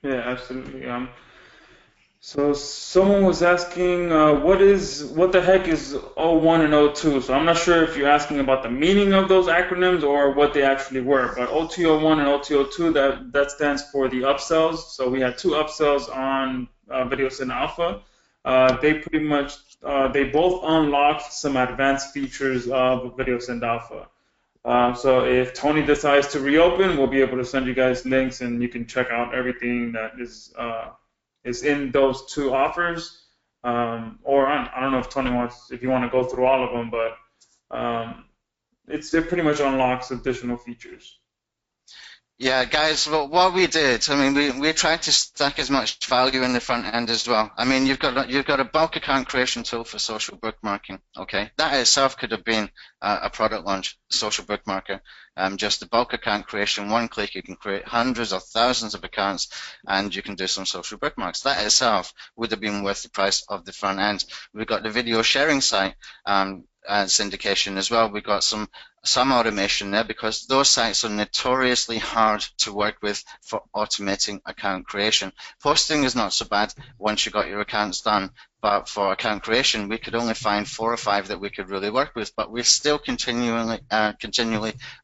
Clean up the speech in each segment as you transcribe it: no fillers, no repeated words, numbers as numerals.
Yeah, absolutely. So someone was asking, what the heck is O1 and O2? So I'm not sure if you're asking about the meaning of those acronyms or what they actually were. But OTO1 and OTO2, that stands for the upsells. So we had two upsells on Video Cine Alpha. They pretty much they both unlocked some advanced features of Video Cine Alpha. So if Tony decides to reopen, we'll be able to send you guys links, and you can check out everything that is in those two offers. Or I don't know if Tony wants, if you want to go through all of them, but it pretty much unlocks additional features. Yeah, guys, well, what we did, I mean, we tried to stack as much value in the front end as well. I mean, you've got a bulk account creation tool for social bookmarking. Okay, that itself could have been a product launch, social bookmarker. Just the bulk account creation, one click, you can create hundreds or thousands of accounts, and you can do some social bookmarks. That itself would have been worth the price of the front end. We've got the video sharing site. Syndication as well. We've got some automation there because those sites are notoriously hard to work with for automating account creation. Posting is not so bad once you got your accounts done, but for account creation, we could only find 4 or 5 that we could really work with, but we're still continually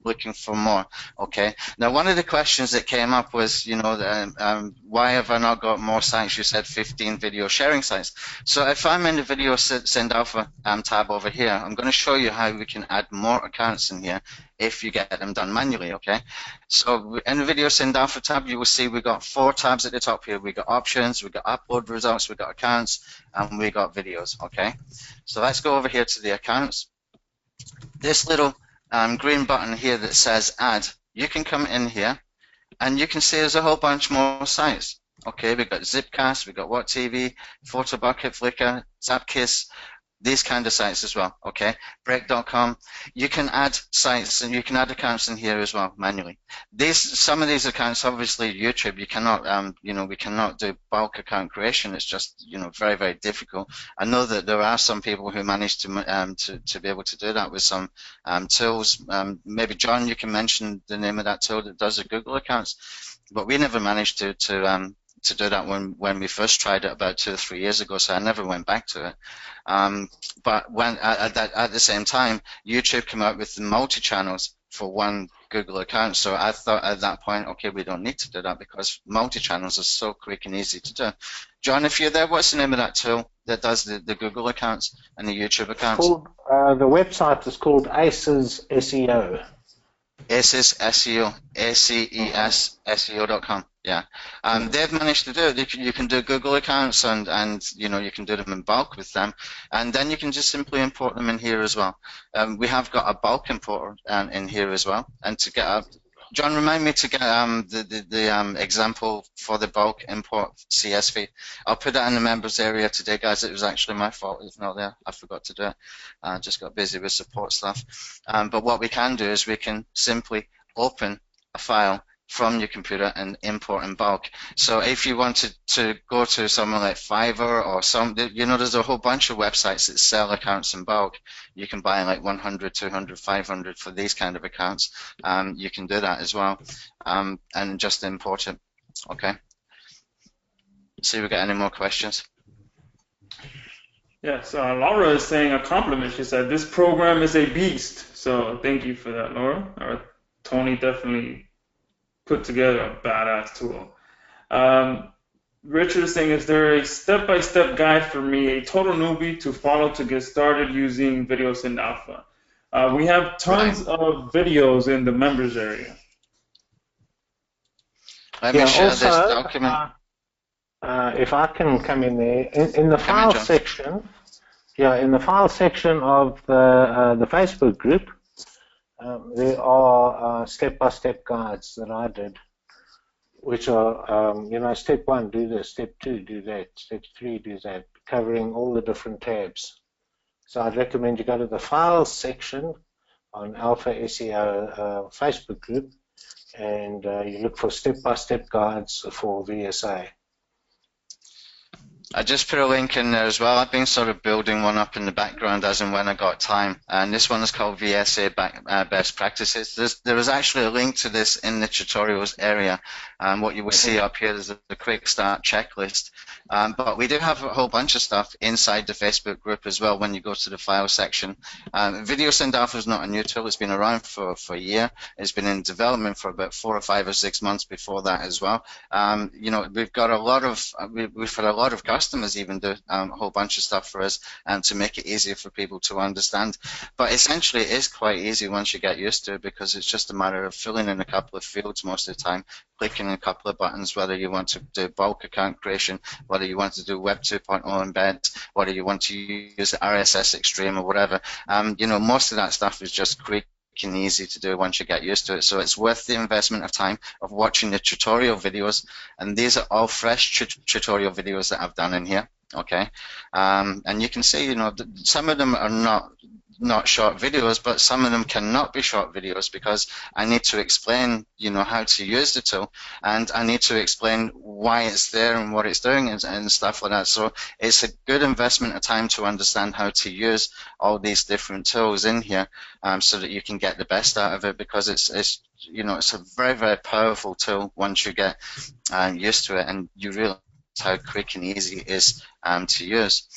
looking for more. Okay. Now, one of the questions that came up was, why have I not got more sites? You said 15 video sharing sites. So if I'm in the Video Cine Alpha tab over here, I'm going to show you how we can add more accounts in here if you get them done manually, okay? So in the Video Cine Alpha tab, you will see we've got 4 tabs at the top here. We've got options, we've got upload results, we've got accounts, and we got videos, okay? So let's go over here to the accounts. This little green button here that says add, you can come in here and you can see there's a whole bunch more sites. Okay, we've got Zipcast, we've got WhatTV, PhotoBucket, Flickr, Zapkiss, these kind of sites as well, okay? Break.com. You can add sites and you can add accounts in here as well manually. Some of these accounts, obviously YouTube, you cannot, we cannot do bulk account creation. It's just, very, very difficult. I know that there are some people who manage to be able to do that with some tools. Maybe John, you can mention the name of that tool that does the Google accounts, but we never managed to do that when we first tried it about 2 or 3 years ago, so I never went back to it. But when at the same time, YouTube came out with the multi-channels for one Google account, so I thought at that point, okay, we don't need to do that because multi-channels are so quick and easy to do. John, if you're there, what's the name of that tool that does the Google accounts and the YouTube accounts? The website is called ACES SEO. ACES SEO, ACES SEO.com. Yeah, they've managed to do it. You can do Google accounts and you can do them in bulk with them, and then you can just simply import them in here as well. We have got a bulk importer in here as well, and to get John, remind me to get the example for the bulk import CSV. I'll put that in the members area today, guys. It was actually my fault. It's not there. I forgot to do it. I just got busy with support stuff. But what we can do is we can simply open a file from your computer and import in bulk. So if you wanted to go to somewhere like Fiverr or there's a whole bunch of websites that sell accounts in bulk. You can buy like 100, 200, 500 for these kind of accounts. You can do that as well, and just import it. Okay. See if we got any more questions. Yes, Laura is saying a compliment. She said, this program is a beast. So thank you for that, Laura. Tony definitely put together a badass tool. Richard is saying, is there a step-by-step guide for me, a total newbie, to follow to get started using Video Cine Alpha? We have tons of videos in the members area. Let me share this document. If I can come in there, in the file section, in the file section of the Facebook group, there are step-by-step guides that I did, which are, step 1, do this, step 2, do that, step 3, do that, covering all the different tabs. So I'd recommend you go to the files section on Alpha SEO Facebook group, and you look for step-by-step guides for VSA. I just put a link in there as well. I've been sort of building one up in the background as and when I got time. And this one is called VSA Best Practices. There is actually a link to this in the tutorials area. What you will see up here is a quick start checklist. But we do have a whole bunch of stuff inside the Facebook group as well when you go to the file section. Video Synd Alpha is not a new tool. It's been around for a year. It's been in development for about 4 or 5 or 6 months before that as well. You know, we've got a lot of, we've had a lot of customers even do a whole bunch of stuff for us to make it easier for people to understand. But essentially it is quite easy once you get used to it, because it's just a matter of filling in a couple of fields most of the time, clicking a couple of buttons, whether you want to do bulk account creation, whether you want to do Web 2.0 embeds, whether you want to use RSS Extreme or whatever. You know, most of that stuff is just quick and easy to do once you get used to it. So it's worth the investment of time of watching the tutorial videos, and these are all fresh tutorial videos that I've done in here. Okay, and you can see, you know, some of them are not short videos, but some of them cannot be short videos because I need to explain, you know, how to use the tool, and I need to explain why it's there and what it's doing and stuff like that. So it's a good investment of time to understand how to use all these different tools in here, so that you can get the best out of it, because it's you know, it's a very, very powerful tool once you get used to it and you realize how quick and easy it is to use.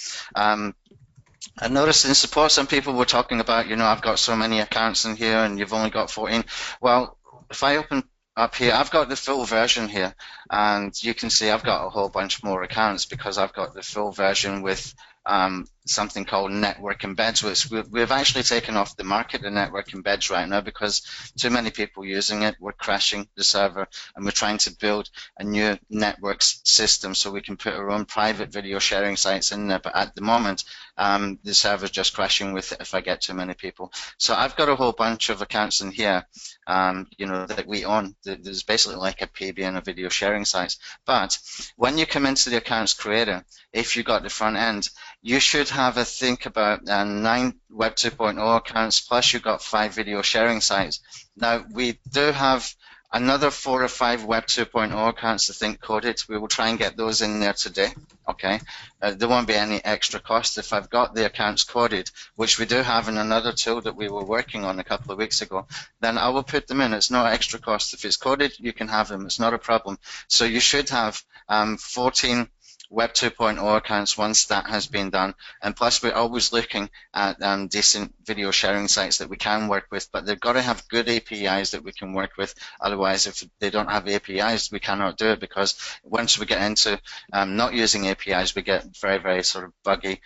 I noticed in support some people were talking about, you know, I've got so many accounts in here and you've only got 14. Well, if I open up here, I've got the full version here, and you can see I've got a whole bunch more accounts because I've got the full version with something called network embeds, which we've actually taken off the market, the network embeds right now, because too many people using it. We're crashing the server, and we're trying to build a new networks system so we can put our own private video sharing sites in there. But at the moment, the server's just crashing with it if I get too many people. So I've got a whole bunch of accounts in here, you know, that we own. There's basically like a PB and a video sharing sites. But when you come into the accounts creator, if you got the front end, you should have a think about 9 Web 2.0 accounts, plus you've got 5 video sharing sites. Now, we do have another 4 or 5 Web 2.0 accounts, I think, coded. We will try and get those in there today. Okay, there won't be any extra cost if I've got the accounts coded, which we do have in another tool that we were working on a couple of weeks ago. Then I will put them in. It's no extra cost. If it's coded, you can have them. It's not a problem. So you should have 14 Web 2.0 accounts once that has been done, and plus we're always looking at decent video sharing sites that we can work with, but they've got to have good APIs that we can work with. Otherwise, if they don't have APIs, we cannot do it, because once we get into not using APIs, we get very, very sort of buggy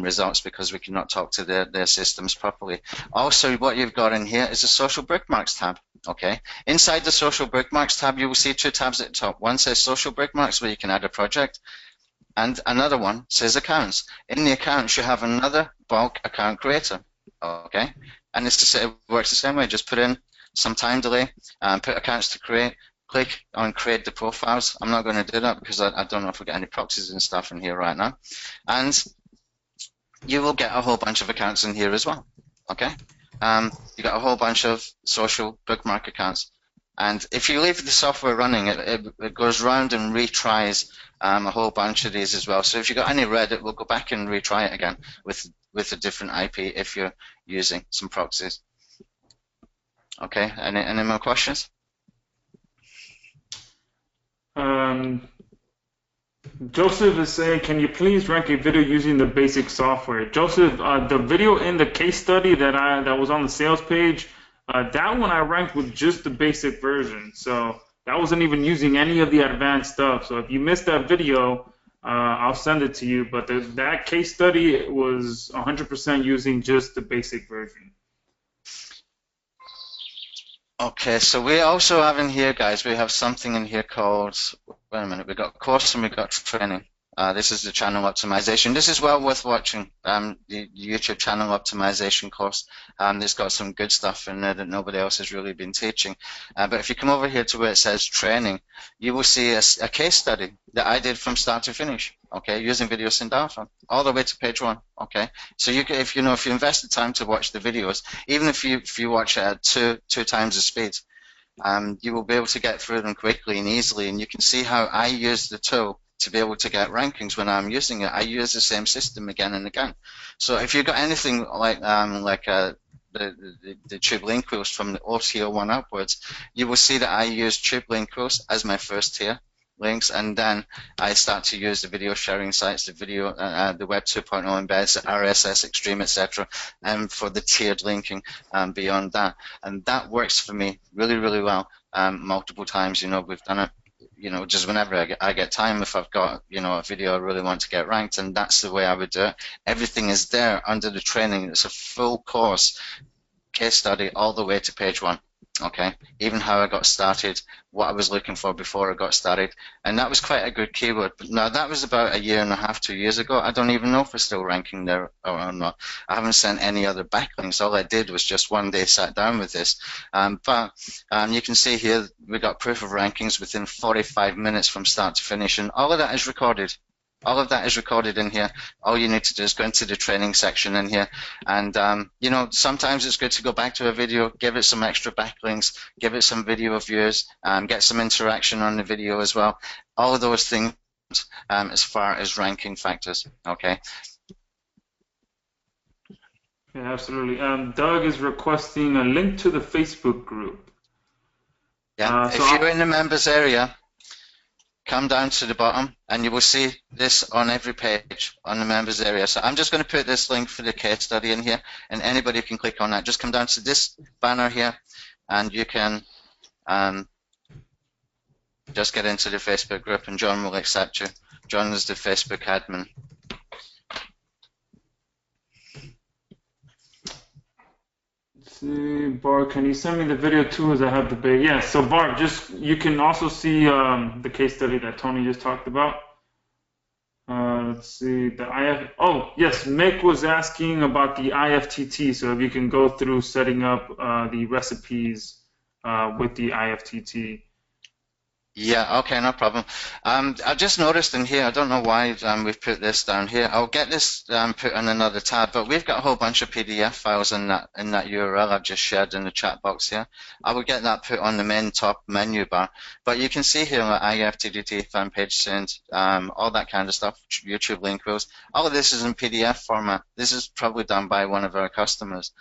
results because we cannot talk to their systems properly. Also, what you've got in here is a social bookmarks tab. Okay, inside the social bookmarks tab, you will see 2 tabs at the top. One says social bookmarks, where you can add a project, and another one says accounts. In the accounts, you have another bulk account creator. Okay, and it works the same way. Just put in some time delay, put accounts to create, click on create the profiles. I'm not going to do that because I don't know if we get any proxies and stuff in here right now. And you will get a whole bunch of accounts in here as well. Okay, you got a whole bunch of social bookmark accounts. And if you leave the software running, it goes round and retries a whole bunch of these as well. So if you've got any red, it will go back and retry it again with a different IP if you're using some proxies. Okay, any more questions? Joseph is saying, can you please rank a video using the basic software? Joseph, the video in the case study that was on the sales page, that one I ranked with just the basic version. So that wasn't even using any of the advanced stuff. So if you missed that video, I'll send it to you. But that case study was 100% using just the basic version. Okay, so we also have in here, guys, we have something in here called, wait a minute, we've got course and we've got training. This is the channel optimization. This is well worth watching, the YouTube channel optimization course. It's got some good stuff in there that nobody else has really been teaching. But if you come over here to where it says training, you will see a case study that I did from start to finish, okay, using Video Synd Alpha, all the way to page 1, okay. So if you invest the time to watch the videos, even if you watch it at two times the speed, you will be able to get through them quickly and easily, and you can see how I use the tool to be able to get rankings when I'm using it. I use the same system again and again. So if you've got anything like the tube link wheels from the OTO1 upwards, you will see that I use tube link wheels as my first tier links, and then I start to use the video sharing sites, the video, the Web 2.0 embeds, RSS Extreme, etc., and for the tiered linking beyond that. And that works for me really, really well multiple times. We've done it, just whenever I get time, if I've got, a video I really want to get ranked, and that's the way I would do it. Everything is there under the training. It's a full course case study all the way to page 1. Okay, even how I got started, what I was looking for before I got started, and that was quite a good keyword. But now that was about 1.5 years, 2 years ago. I don't even know if we're still ranking there or not. I haven't sent any other backlinks. All I did was just one day sat down with this. But you can see here we got proof of rankings within 45 minutes from start to finish, and all of that is recorded. All of that is recorded in here. All you need to do is go into the training section in here. And, sometimes it's good to go back to a video, give it some extra backlinks, give it some video views, get some interaction on the video as well. All of those things as far as ranking factors, okay? Yeah, absolutely. Doug is requesting a link to the Facebook group. Yeah, if you're in the members area, come down to the bottom and you will see this on every page on the members area. So I'm just going to put this link for the case study in here, and anybody can click on that. Just come down to this banner here and you can just get into the Facebook group, and John will accept you. John is the Facebook admin. See, Barb, can you send me the video too, as I have the big? Yeah, so Barb, you can also see the case study that Tony just talked about. Let's see, oh, yes, Mick was asking about the IFTT, so if you can go through setting up the recipes with the IFTT. Yeah, okay, no problem. I just noticed in here, I don't know why we've put this down here. I'll get this put in another tab, but we've got a whole bunch of PDF files in that URL I've just shared in the chat box here. I will get that put on the main top menu bar. But you can see here like IFTTT, fan page Synd, all that kind of stuff, YouTube link wheels. All of this is in PDF format. This is probably done by one of our customers.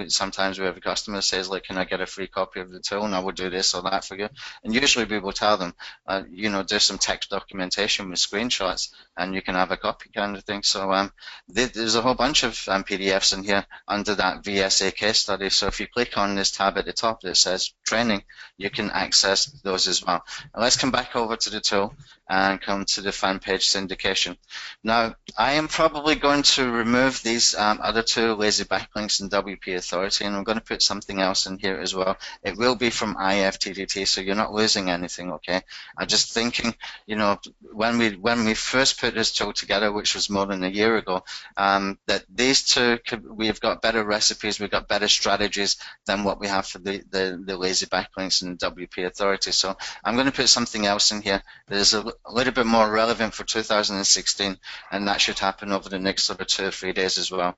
Sometimes we have a customer that says, like, can I get a free copy of the tool, and I will do this or that for you. And usually we will tell them, do some text documentation with screenshots, and you can have a copy kind of thing. So there's a whole bunch of PDFs in here under that VSA case study. So if you click on this tab at the top that says training, you can access those as well. Now let's come back over to the tool and come to the fan page syndication. Now, I am probably going to remove these other two, lazy backlinks and WP authority, and I'm going to put something else in here as well. It will be from IFTTT, so you're not losing anything, okay? I'm just thinking, when we first put this tool together, which was more than 1 year ago, that these two, we've got better recipes, we've got better strategies than what we have for the lazy backlinks and WP authority. So I'm going to put something else in here that is a little bit more relevant for 2016, and that should happen over the next sort of 2 or 3 days as well.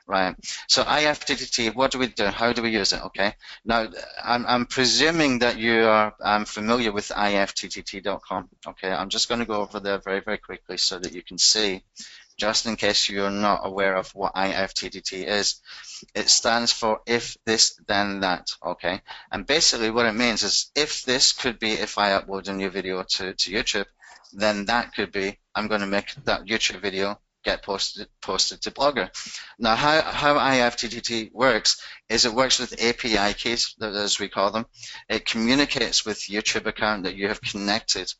Right, so IFTTT, what do we do? How do we use it? Okay, now I'm presuming that you are familiar with IFTTT.com. Okay, I'm just going to go over there very, very quickly so that you can see, just in case you're not aware of what IFTTT is. It stands for if this then that, okay? And basically what it means is if this could be if I upload a new video to YouTube, then that could be I'm going to make that YouTube video get posted to Blogger. Now how IFTTT works is it works with API keys, as we call them. It communicates with YouTube account that you have connected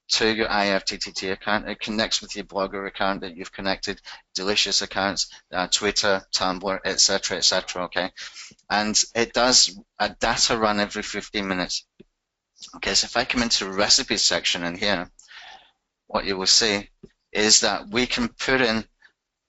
to your IFTTT account. It connects with your Blogger account that you've connected, Delicious accounts, Twitter, Tumblr, etc., etc. Okay, and it does a data run every 15 minutes. Okay, so if I come into the recipes section in here, what you will see is that we can put in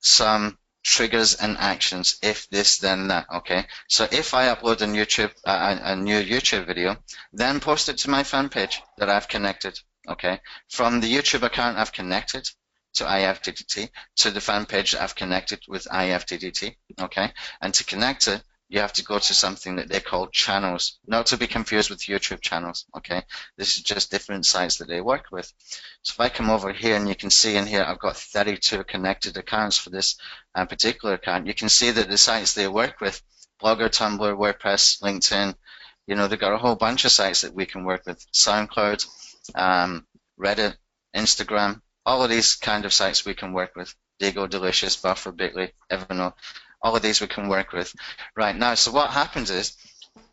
some triggers and actions, if this then that. Okay, so if I upload a new YouTube video, then post it to my fan page that I've connected. Okay, from the YouTube account I've connected to IFTTT to the fan page that I've connected with IFTTT. Okay, and to connect it, you have to go to something that they call channels, not to be confused with YouTube channels, okay? This is just different sites that they work with. So if I come over here, and you can see in here, I've got 32 connected accounts for this particular account. You can see that the sites they work with, Blogger, Tumblr, WordPress, LinkedIn, you know, they've got a whole bunch of sites that we can work with. SoundCloud, Reddit, Instagram, all of these kind of sites we can work with. Digo, Delicious, Buffer, Bitly, Evernote, all of these we can work with. Right now, so what happens is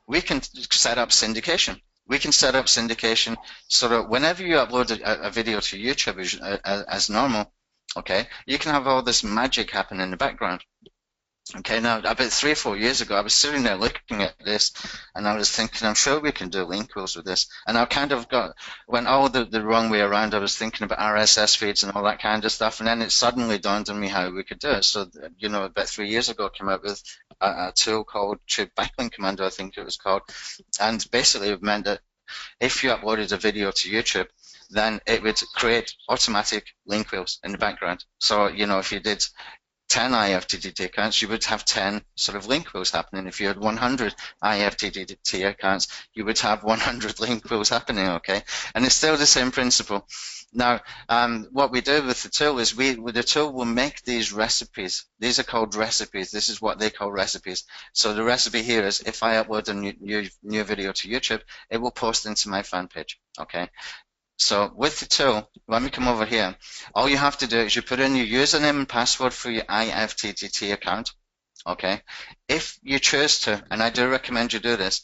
we can set up syndication. We can set up syndication so that whenever you upload a video to YouTube as normal, okay, you can have all this magic happen in the background. Okay, now about 3 or 4 years ago, I was sitting there looking at this, and I was thinking, I'm sure we can do link wheels with this. And I kind of went all the wrong way around. I was thinking about RSS feeds and all that kind of stuff, and then it suddenly dawned on me how we could do it. So, you know, about 3 years ago, I came up with a tool called Tube Backlink Commander, I think it was called, and basically it meant that if you uploaded a video to YouTube, then it would create automatic link wheels in the background. So, you know, if you did 10 IFTTT accounts, you would have 10 sort of link wheels happening. If you had 100 IFTTT accounts, you would have 100 link wheels happening, okay? And it's still the same principle. Now, what we do with the tool is with the tool will make these recipes. These are called recipes. This is what they call recipes. So the recipe here is if I upload a new video to YouTube, it will post into my fan page, okay? So with the tool, when we come over here, all you have to do is you put in your username and password for your IFTTT account, okay? If you choose to, and I do recommend you do this,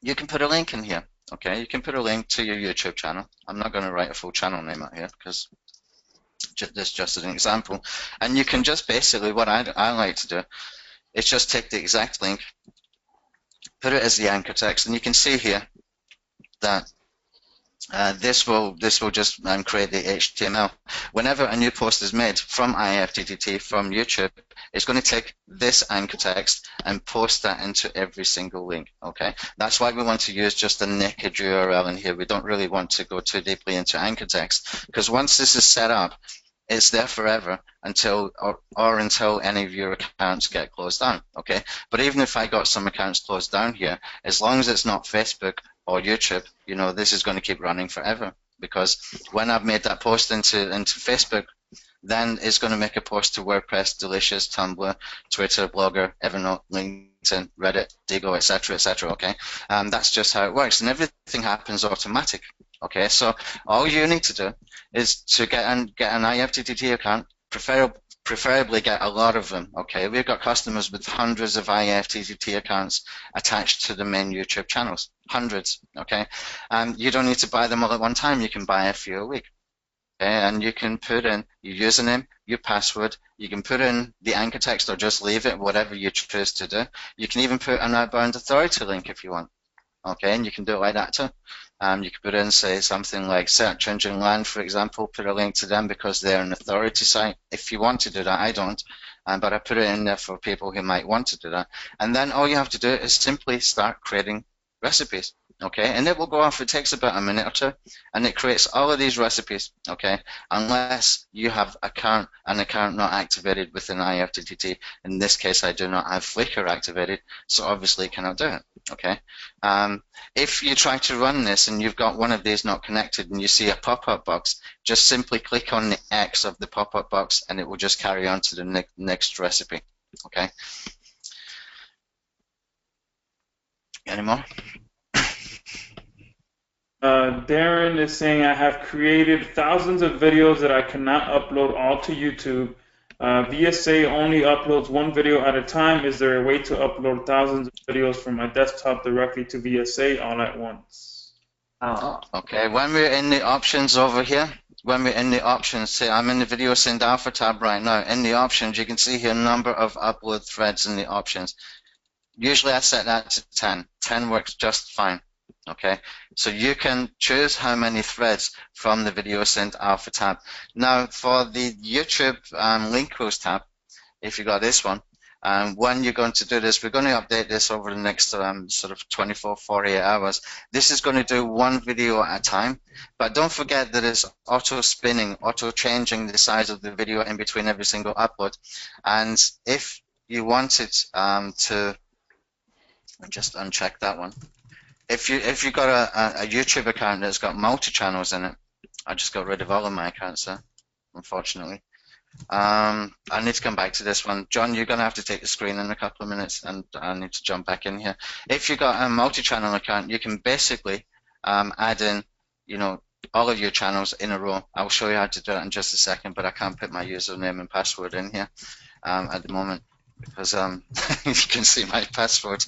you can put a link in here, okay? You can put a link to your YouTube channel. I'm not going to write a full channel name out here because this is just an example. And you can just basically, what I like to do is just take the exact link, put it as the anchor text, and you can see here that this will just create the HTML. Whenever a new post is made from IFTTT from YouTube, it's going to take this anchor text and post that into every single link. Okay, that's why we want to use just a naked URL in here. We don't really want to go too deeply into anchor text, because once this is set up, it's there forever until until any of your accounts get closed down. Okay, but even if I got some accounts closed down here, as long as it's not Facebook or YouTube, you know, this is going to keep running forever, because when I've made that post into Facebook, then it's going to make a post to WordPress, Delicious, Tumblr, Twitter, Blogger, Evernote, LinkedIn, Reddit, Digo, etc., etc. Okay, that's just how it works, and everything happens automatic. Okay, so all you need to do is to get an IFTTT account, preferably get a lot of them. Okay, we've got customers with hundreds of IFTTT accounts attached to the main YouTube channels, hundreds. Okay, and you don't need to buy them all at one time. You can buy a few a week. Okay, and you can put in your username, your password. You can put in the anchor text or just leave it, whatever you choose to do. You can even put an outbound authority link if you want. Okay, and you can do it like that too. You can put in, say, something like Search Engine Land, for example, put a link to them because they're an authority site. If you want to do that, I don't, but I put it in there for people who might want to do that. And then all you have to do is simply start creating recipes. Okay, and it will go off. It takes about a minute or two, and it creates all of these recipes. Okay, unless you have an account not activated within IFTTT. In this case, I do not have Flickr activated, so obviously it cannot do it. Okay, if you try to run this and you've got one of these not connected and you see a pop-up box, just simply click on the X of the pop-up box, and it will just carry on to the next recipe. Okay. Any more? Darren is saying, I have created thousands of videos that I cannot upload all to YouTube. VSA only uploads one video at a time. Is there a way to upload thousands of videos from my desktop directly to VSA all at once? Okay, when we're in the options over here, say I'm in the Video Synd Alpha tab right now. In the options, you can see here number of upload threads in the options. Usually I set that to 10. 10 works just fine. Okay, so you can choose how many threads from the Video Synd Alpha tab. Now, for the YouTube link post tab, if you got this one, when you're going to do this, we're going to update this over the next sort of 24, 48 hours. This is going to do one video at a time, but don't forget that it's auto-spinning, auto-changing the size of the video in between every single upload. And if you want it to just uncheck that one. If you've got a YouTube account that's got multi-channels in it, I just got rid of all of my accounts there, unfortunately. I need to come back to this one. John, you're going to have to take the screen in a couple of minutes, and I need to jump back in here. If you've got a multi-channel account, you can basically add in, all of your channels in a row. I'll show you how to do it in just a second, but I can't put my username and password in here at the moment because you can see my password.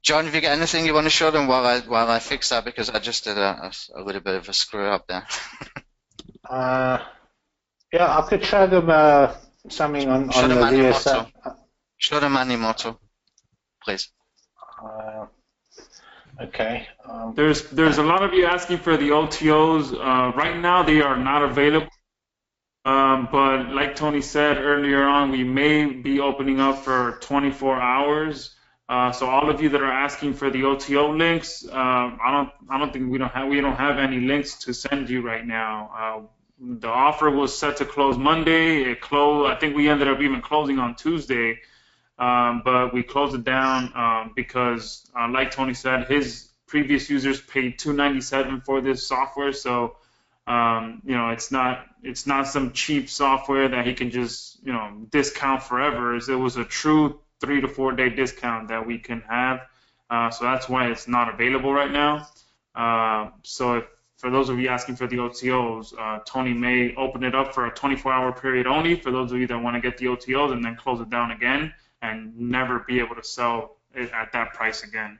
John, have you got anything you want to show them while I fix that, because I just did a little bit of a screw up there. Yeah, I could show them something on the VSA. Show them Animoto, please. Okay. There's a lot of you asking for the OTOs. Right now, they are not available. But like Tony said earlier on, we may be opening up for 24 hours. So all of you that are asking for the OTO links, I don't think we don't have any links to send you right now. The offer was set to close Monday. It closed. I think we ended up even closing on Tuesday. But we closed it down because, like Tony said, his previous users paid $297 for this software. So, it's not some cheap software that he can just, discount forever. It was a true 3 to 4 day discount that we can have. So that's why it's not available right now. So for those of you asking for the OTOs, Tony may open it up for a 24-hour period only for those of you that want to get the OTOs, and then close it down again and never be able to sell it at that price again.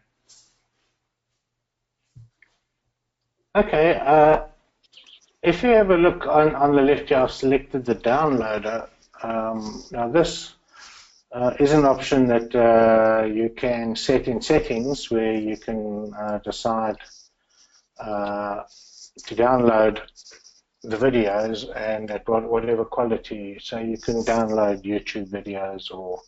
Okay. If you have a look on the left here, I've selected the downloader. Now this is an option that you can set in settings where you can decide to download the videos and at whatever quality. So you can download YouTube videos or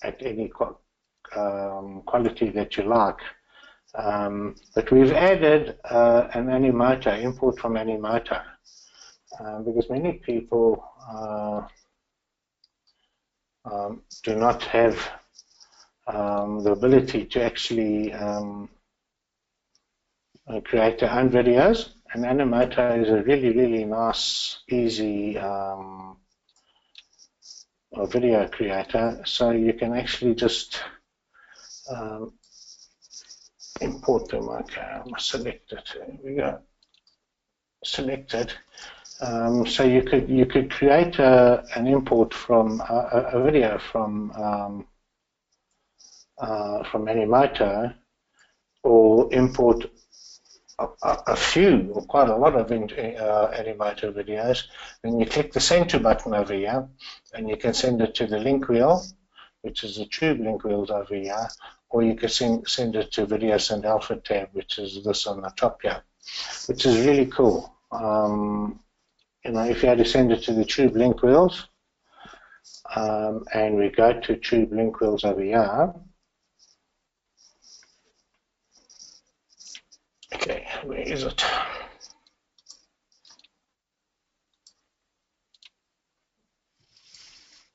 at any quality that you like. But we've added an Animoto, import from Animoto, because many people do not have the ability to actually create their own videos, and Animoto is a really, really nice, easy video creator. So you can actually just import them. Okay, I must select it. Here we go. Select it. So you could create an import from a video from Animoto, or import a few or quite a lot of Animoto videos. Then you click the send to button over here, and you can send it to the link wheel, which is the tube link wheels over here, or you can send it to Video Synd Alpha tab, which is this on the top here, which is really cool. If you had to send it to the tube link wheels, and we go to tube link wheels over here. Okay, where is it?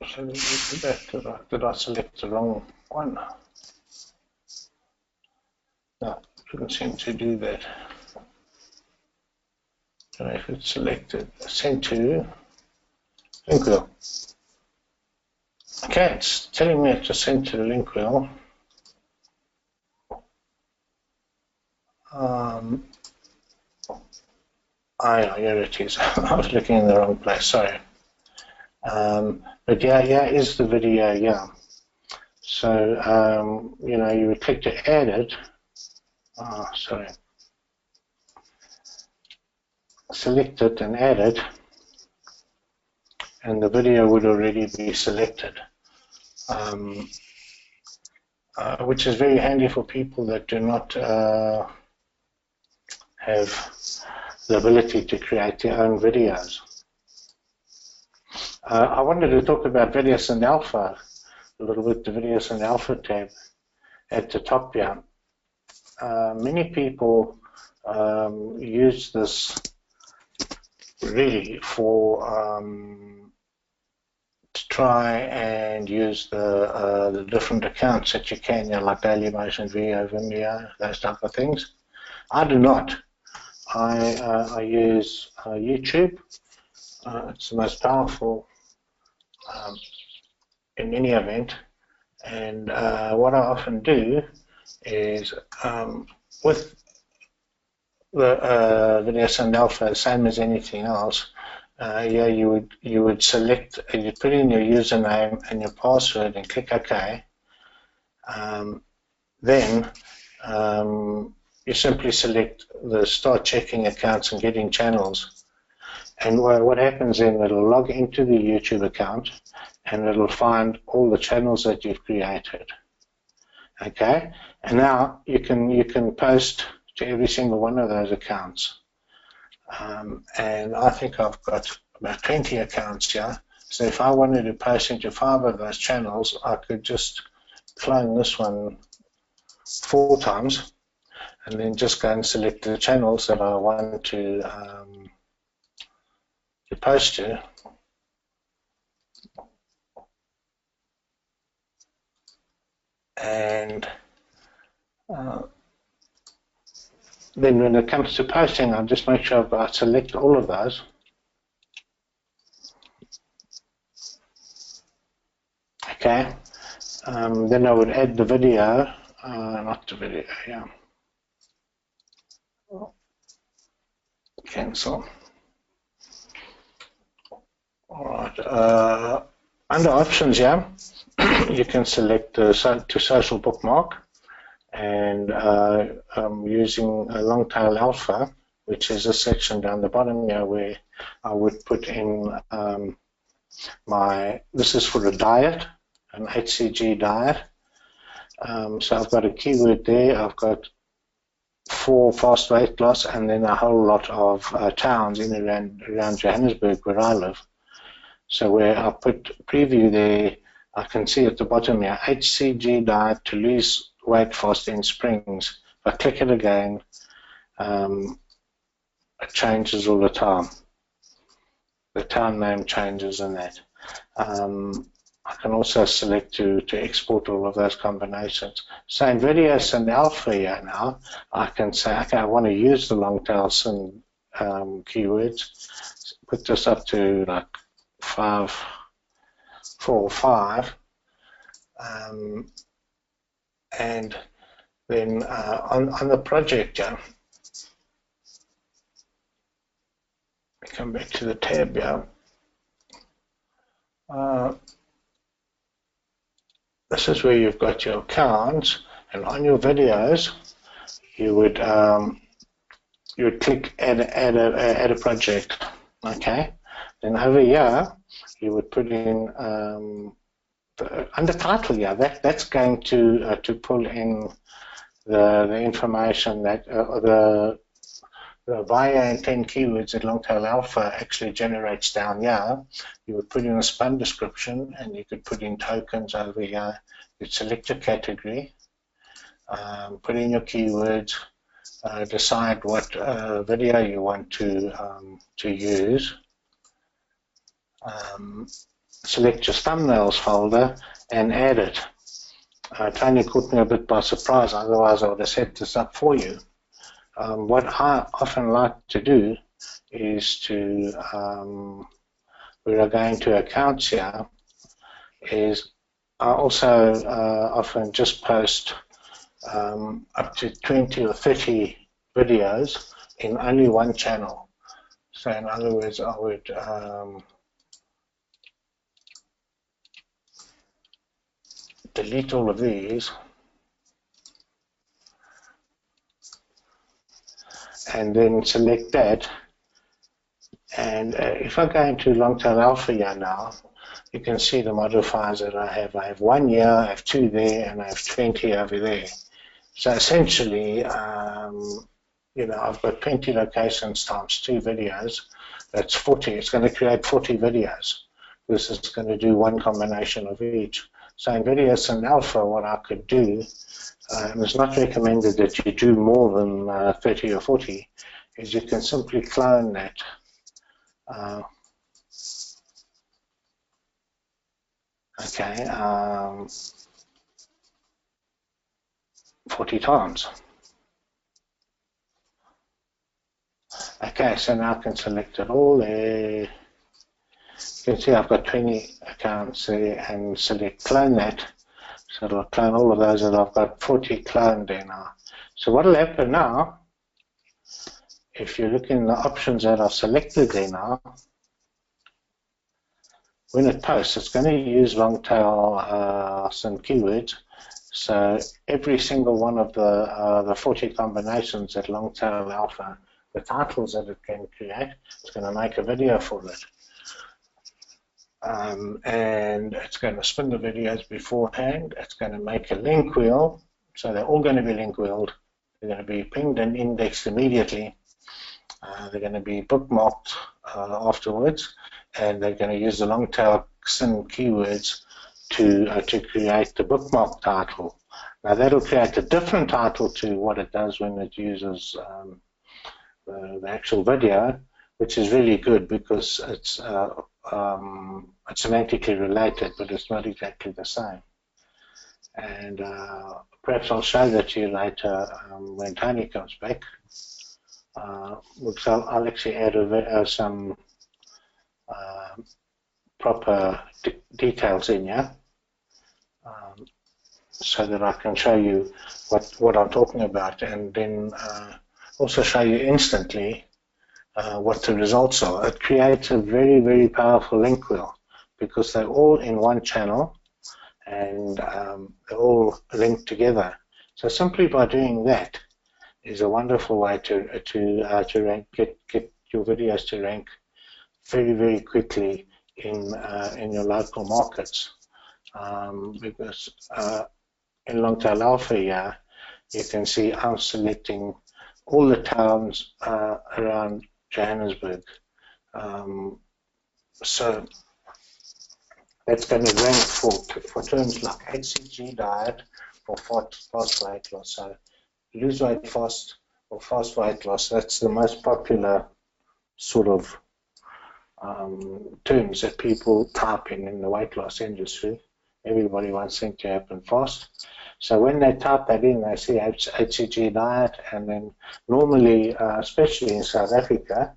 So did I select the wrong one? No, it didn't seem to do that. So if it's selected, send to link wheel. Okay, it's telling me to send to the link wheel. Here it is. I was looking in the wrong place, sorry. But yeah, is the video, yeah. So, you would click to add it. Sorry. Select it and add it, and the video would already be selected, which is very handy for people that do not have the ability to create their own videos. I wanted to talk about Video Synd Alpha a little bit, the Video Synd Alpha tab at the top here. Many people use this really for try and use the different accounts that you can, like Dailymotion, Vimeo, those type of things. I do not. I use YouTube. It's the most powerful in any event. And what I often do is with the video Synd Alpha, same as anything else. Yeah, you would select, you put in your username and your password and click OK. Then you simply select the start checking accounts and getting channels. And what happens then, it'll log into the YouTube account and it'll find all the channels that you've created. Okay, and now you can post to every single one of those accounts. And I think I've got about 20 accounts here. So if I wanted to post into 5 of those channels, I could just clone this one 4 times and then just go and select the channels that I want to post to. And then when it comes to posting, I'll just make sure I select all of those. Okay, then I would add the video, not the video, yeah. Cancel. All right, under options, yeah, you can select to social bookmark, and using a long tail alpha, which is a section down the bottom here where I would put in this is for a diet, an HCG diet. So I've got a keyword there, I've got 4 fast weight loss, and then a whole lot of towns in and around Johannesburg where I live. So where I put preview there, I can see at the bottom here, HCG diet to lose weight fast in Springs. If I click it again, it changes all the time. The town name changes and that. I can also select to export all of those combinations. So in video Synd Alpha here now, I can say, okay, I want to use the long tail Synd keywords, put this up to like 5, 4 or 5, and then on the project, yeah, we come back to the tab, yeah. This is where you've got your accounts, and on your videos, you would click add a project, okay. Then over here, you would put in under title, yeah, that's going to pull in the information that the via and 10 keywords that Longtail Alpha actually generates down here. You would put in a spun description, and you could put in tokens over here. You'd select your category, put in your keywords, decide what video you want to use. Select your thumbnails folder and add it. Tony caught me a bit by surprise, otherwise I would have set this up for you. What I often like to do is to, where I go into accounts here, is I also often just post up to 20 or 30 videos in only one channel. So in other words, I would delete all of these and then select that, and if I go into Longtail Alpha here now, you can see the modifiers that I have. I have 1 here, I have 2 there, and I have 20 over there. So essentially, you know, I've got 20 locations times 2 videos. That's 40. It's going to create 40 videos. This is going to do one combination of each. So in video Synd Alpha, what I could do, and it's not recommended that you do more than 30 or 40, is you can simply clone that. Okay, 40 times. Okay, so now I can select it all there. You can see I've got 20 accounts there and select clone that. So it'll clone all of those, and I've got 40 cloned there now. So what will happen now, if you look in the options that are selected there now, when it posts, it's going to use long tail Synd keywords. So every single one of the 40 combinations that long tail alpha, the titles that it can create, it's going to make a video for it. And it's going to spin the videos beforehand. It's going to make a link wheel. So they're all going to be link wheeled. They're going to be pinged and indexed immediately. They're going to be bookmarked afterwards. And they're going to use the long tail Synd keywords to create the bookmark title. Now that'll create a different title to what it does when it uses the actual video, which is really good because it's semantically related, but it's not exactly the same. And perhaps I'll show that to you later when Tony comes back. I'll actually add some proper details in here so that I can show you what I'm talking about, and then also show you instantly what the results are. It creates a very, very powerful link wheel because they're all in one channel and they're all linked together. So simply by doing that is a wonderful way to rank, get your videos to rank very, very quickly in your local markets. Because in long tail alpha here, you can see I'm selecting all the towns around Johannesburg. So that's going to rank for terms like HCG diet or fast weight loss. So lose weight fast or fast weight loss, that's the most popular sort of terms that people type in the weight loss industry. Everybody wants things to happen fast. So when they type that in, they see HCG diet, and then normally, especially in South Africa,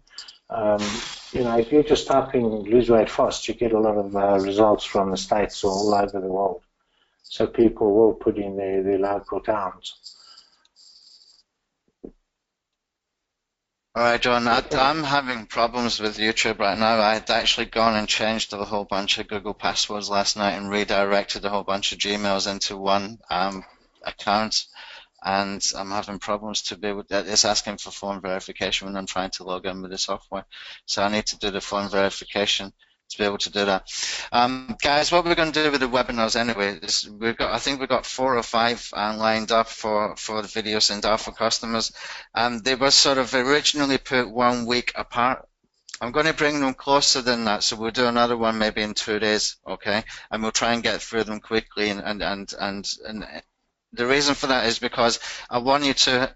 if you're just typing lose weight fast, you get a lot of results from the States or all over the world. So people will put in their local towns. All right, John, I'm having problems with YouTube right now. I'd actually gone and changed a whole bunch of Google passwords last night and redirected a whole bunch of Gmails into one account, and I'm having problems to be able to, it's asking for phone verification when I'm trying to log in with the software. So I need to do the phone verification to be able to do that. Guys, what we're going to do with the webinars anyway is I think we've got 4 or 5 lined up for the Video Synd Alpha customers. They were sort of originally put 1 week apart. I'm going to bring them closer than that, so we'll do another one maybe in 2 days, okay? And we'll try and get through them quickly. And the reason for that is because I want you to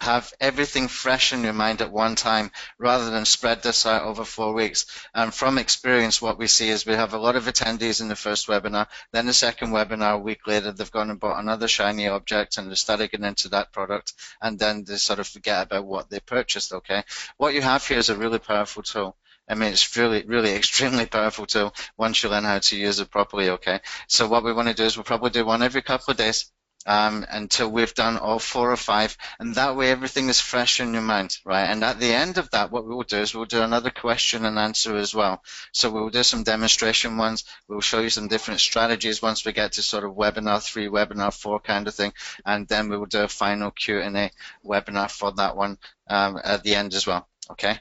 have everything fresh in your mind at one time rather than spread this out over 4 weeks. And from experience, what we see is we have a lot of attendees in the first webinar, then the second webinar, a week later, they've gone and bought another shiny object and they started getting into that product, and then they sort of forget about what they purchased, okay? What you have here is a really powerful tool. I mean, it's really, really extremely powerful tool once you learn how to use it properly, okay? So what we want to do is we'll probably do one every couple of days. Until we've done all 4 or 5, and that way everything is fresh in your mind, right? And at the end of that, what we will do is we'll do another question and answer as well. So we'll do some demonstration ones. We'll show you some different strategies once we get to sort of webinar 3, webinar 4 kind of thing, and then we will do a final Q&A webinar for that one at the end as well, okay?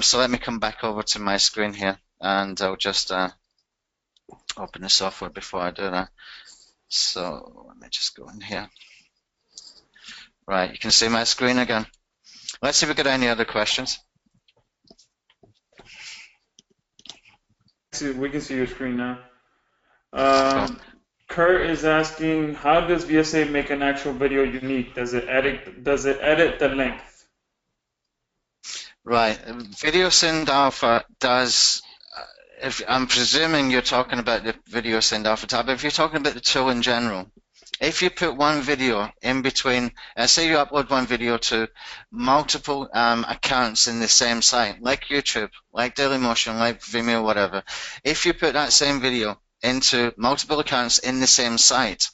So let me come back over to my screen here, and I'll just open the software before I do that. So let me just go in here. Right, you can see my screen again. Let's see if we've got any other questions. We can see your screen now. Kurt is asking, how does VSA make an actual video unique? Does it edit the length? Right, Video Synd Alpha does. if I'm presuming you're talking about the video Synd Alpha tab, if you're talking about the tool in general, if you put one video in between, say you upload one video to multiple accounts in the same site, like YouTube, like Dailymotion, like Vimeo, whatever, if you put that same video into multiple accounts in the same site,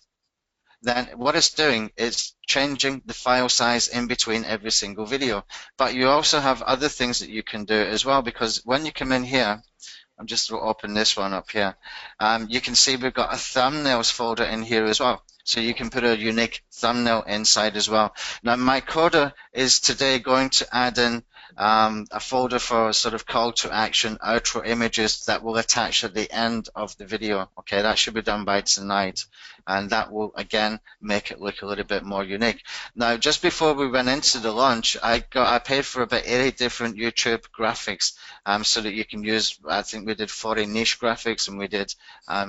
then what it's doing is changing the file size in between every single video. But you also have other things that you can do as well, because when you come in here, I'm just going to open this one up here. You can see we've got a thumbnails folder in here as well. So you can put a unique thumbnail inside as well. Now my coder is today going to add in a folder for sort of call to action outro images that will attach at the end of the video. Okay, that should be done by tonight, and that will again make it look a little bit more unique. Now, just before we went into the launch, I paid for about 80 different YouTube graphics, so that you can use. I think we did 40 niche graphics and we did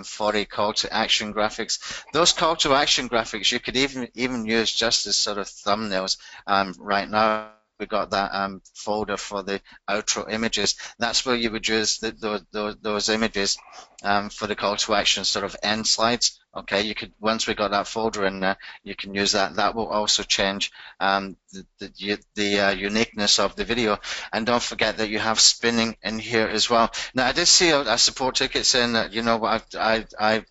40 call to action graphics. Those call to action graphics you could even use just as sort of thumbnails. Right now we got that folder for the outro images. That's where you would use those images for the call to action sort of end slides. Okay, you could, once we got that folder in there, you can use that. That will also change the uniqueness of the video. And don't forget that you have spinning in here as well. Now, I did see a support ticket saying that, you know what, I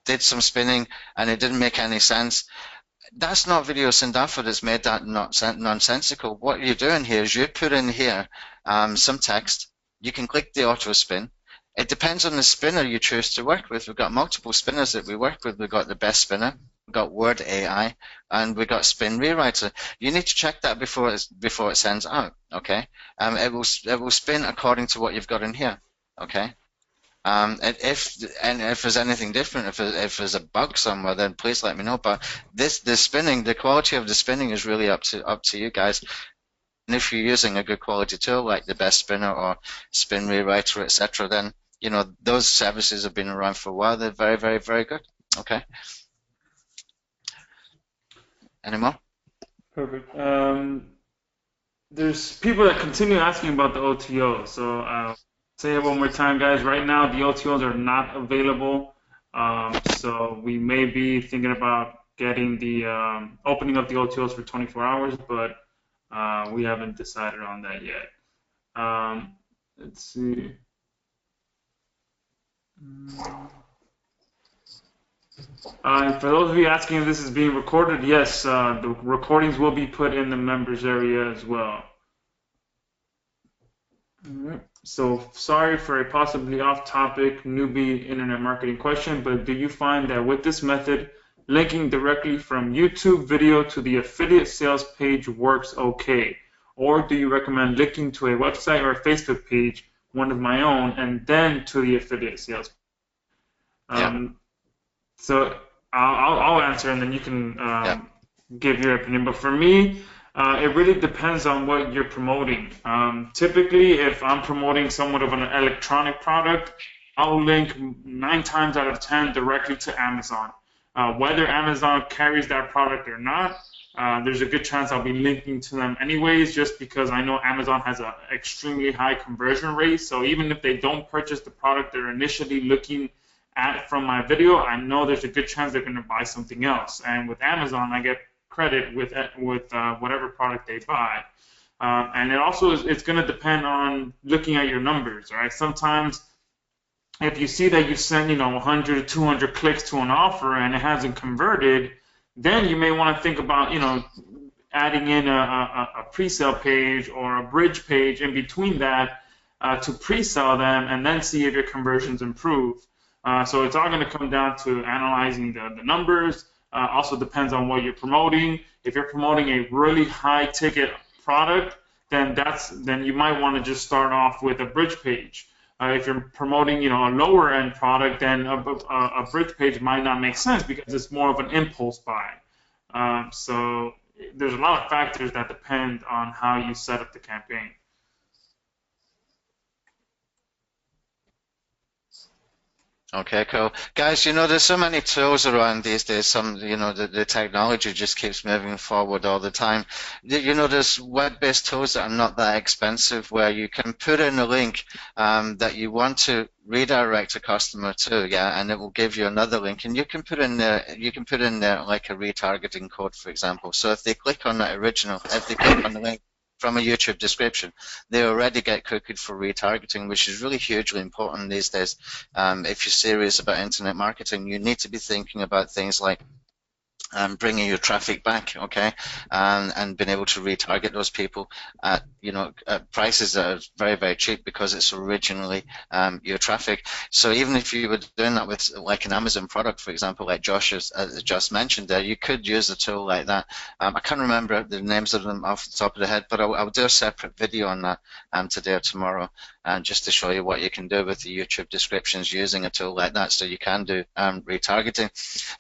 did some spinning and it didn't make any sense. That's not Video Synd Alpha that's made that nonsensical. What you're doing here is you put in here some text. You can click the auto spin. It depends on the spinner you choose to work with. We've got multiple spinners that we work with. We've got the best spinner, we've got Word AI, and we've got Spin Rewriter. You need to check that before it sends out. Okay, it will spin according to what you've got in here. Okay. And if there's anything different, if there's a bug somewhere, then please let me know. But the spinning, the quality of the spinning is really up to you guys. And if you're using a good quality tool like the Best Spinner or Spin Rewriter, etc., then you know those services have been around for a while. They're very, very, very good. Okay. Any more? Perfect. There's people that continue asking about the OTO, so. Say it one more time, guys. Right now, the OTOs are not available, so we may be thinking about getting the opening up the OTOs for 24 hours, but we haven't decided on that yet. Let's see. For those of you asking if this is being recorded, yes, the recordings will be put in the members area as well. All right. So sorry for a possibly off-topic newbie internet marketing question, but do you find that with this method, linking directly from YouTube video to the affiliate sales page works okay? Or do you recommend linking to a website or a Facebook page, one of my own, and then to the affiliate sales page? So I'll answer and then you can give your opinion. But for me, it really depends on what you're promoting. Typically, if I'm promoting somewhat of an electronic product, I'll link 9 times out of 10 directly to Amazon. Whether Amazon carries that product or not, there's a good chance I'll be linking to them anyways, just because I know Amazon has an extremely high conversion rate. So even if they don't purchase the product they're initially looking at from my video, I know there's a good chance they're going to buy something else. And with Amazon, I get credit with whatever product they buy, and it also it's going to depend on looking at your numbers, right? Sometimes if you see that you send 100 or 200 clicks to an offer and it hasn't converted, then you may want to think about adding in a pre-sale page or a bridge page in between that to pre-sell them and then see if your conversions improve. So it's all going to come down to analyzing the numbers. Also depends on what you're promoting. If you're promoting a really high ticket product, then you might want to just start off with a bridge page. If you're promoting a lower end product, then a bridge page might not make sense because it's more of an impulse buy. So there's a lot of factors that depend on how you set up the campaign. Okay, cool. Guys, you know, there's so many tools around these days. Some, you know, the technology just keeps moving forward all the time. You know, there's web-based tools that are not that expensive where you can put in a link that you want to redirect a customer to, yeah, and it will give you another link, and you can put in there, like a retargeting code, for example. So if they click on that if they click on the link from a YouTube description, they already get cookied for retargeting, which is really hugely important these days. If you're serious about internet marketing, you need to be thinking about things like bringing your traffic back, okay, and being able to retarget those people at, you know, at prices that are very, very cheap because it's originally your traffic. So even if you were doing that with like an Amazon product, for example, like Josh has just mentioned there, you could use a tool like that. I can't remember the names of them off the top of the head, but I'll do a separate video on that today or tomorrow, just to show you what you can do with the YouTube descriptions using a tool like that, so you can do retargeting.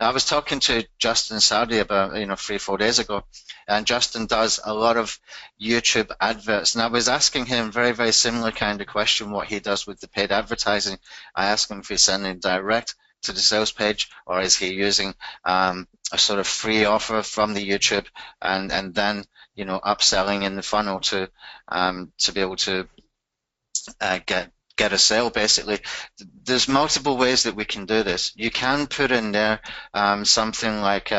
Now, I was talking to Justin Saudi about, you know, 3-4 days ago, and Justin does a lot of YouTube adverts, and I was asking him very, very similar kind of question what he does with the paid advertising. I asked him if he's sending direct to the sales page, or is he using a sort of free offer from the YouTube and then, you know, upselling in the funnel to be able to get a sale, basically. There's multiple ways that we can do this. You can put in there something like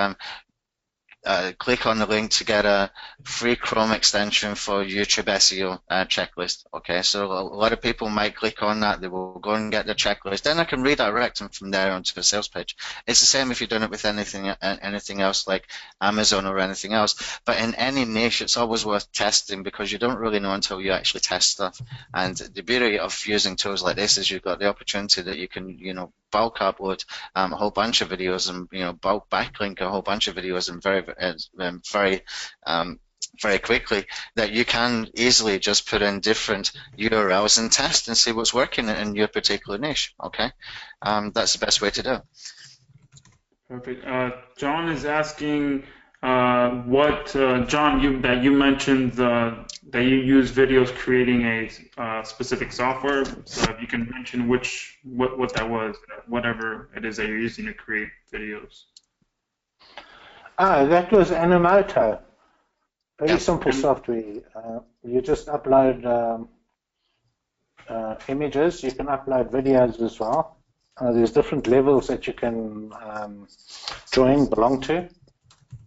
click on the link to get a free Chrome extension for YouTube SEO checklist. Okay, so a lot of people might click on that, they will go and get the checklist, then I can redirect them from there onto the sales page. It's the same if you're doing it with anything else like Amazon or anything else, but in any niche it's always worth testing, because you don't really know until you actually test stuff. And the beauty of using tools like this is you've got the opportunity that you can, you know, bulk upload a whole bunch of videos, and, you know, bulk backlink a whole bunch of videos, and very quickly, that you can easily just put in different URLs and test and see what's working in your particular niche. Okay, that's the best way to do it. Perfect. John is asking John, that you mentioned that you use videos creating a specific software. So if you can mention what that was, whatever it is that you're using to create videos. That was Animoto. Very simple software. You just upload images. You can upload videos as well. There's different levels that you can belong to,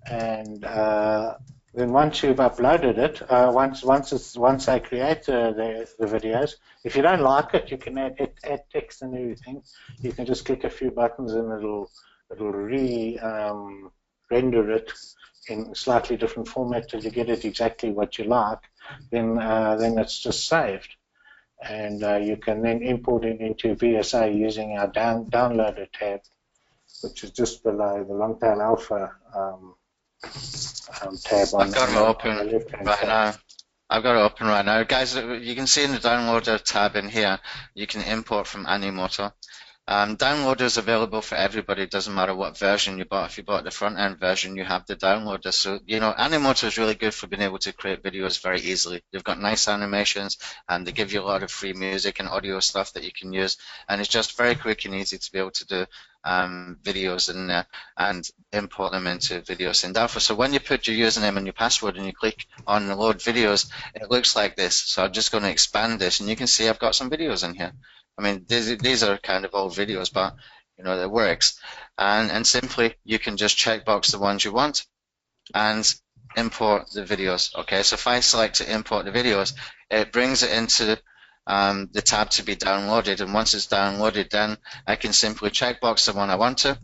and then once you've uploaded it, once I create the videos, if you don't like it, you can add text and everything. You can just click a few buttons and it'll render it in a slightly different format till you get it exactly what you like. Then it's just saved, and you can then import it into VSA using our downloader tab, which is just below the Longtail Alpha tab on the left-hand side. I've got it open right now. Guys, you can see in the downloader tab in here, you can import from Animoto. Downloader is available for everybody. It doesn't matter what version you bought. If you bought the front-end version, you have the downloader. So, you know, Animoto is really good for being able to create videos very easily. They've got nice animations, and they give you a lot of free music and audio stuff that you can use. And it's just very quick and easy to be able to do videos in there and import them into Video Synd Alpha. So when you put your username and your password and you click on the load videos, it looks like this. So I'm just going to expand this, and you can see I've got some videos in here. I mean, these are kind of old videos, but, you know, it works. And simply, you can just checkbox the ones you want and import the videos. Okay, so if I select to import the videos, it brings it into the tab to be downloaded. And once it's downloaded, then I can simply checkbox the one I want to,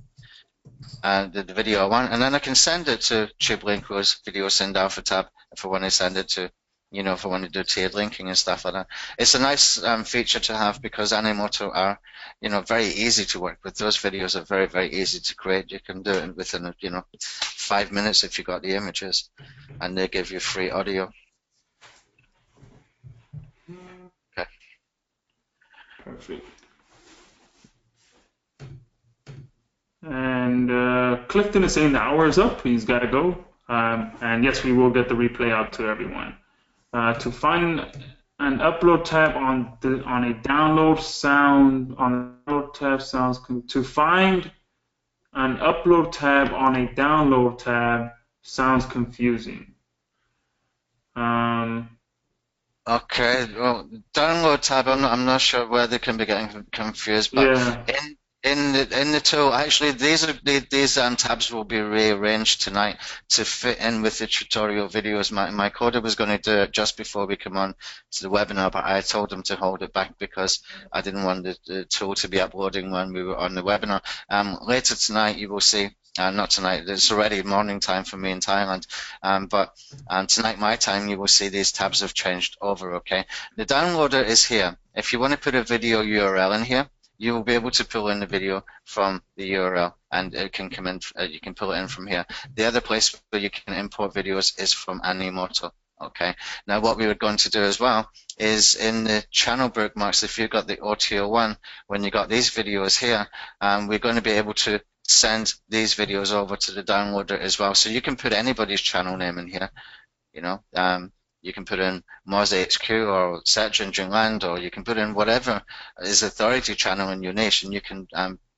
the video I want, and then I can send it to TubeLink's Video Synd Alpha tab if I want to send it to, you know, if I want to do tiered linking and stuff like that. It's a nice feature to have, because Animoto are, you know, very easy to work with. Those videos are very, very easy to create. You can do it within, you know, 5 minutes if you got the images, and they give you free audio. Okay. Perfect. And Clifton is saying the hour is up. He's got to go. And yes, we will get the replay out to everyone. To find an upload tab on a download sound on the download tab sounds to find an upload tab on a download tab sounds confusing. Okay, well, download tab. I'm not sure where they can be getting confused, but Yeah. in the tool, actually, these tabs will be rearranged tonight to fit in with the tutorial videos. My coder was going to do it just before we come on to the webinar, but I told him to hold it back because I didn't want the tool to be uploading when we were on the webinar. Later tonight, you will see. Not tonight, it's already morning time for me in Thailand, but tonight my time you will see these tabs have changed over, okay? The downloader is here. If you want to put a video URL in here, you will be able to pull in the video from the URL and it can come in, you can pull it in from here. The other place where you can import videos is from Animoto. Okay, now what we were going to do as well is in the channel bookmarks, if you've got the OTO1, when you got these videos here, we're going to be able to send these videos over to the downloader as well. So you can put anybody's channel name in here, you know. You can put in Moz HQ or Search Engine Land, or you can put in whatever is authority channel in your nation. You can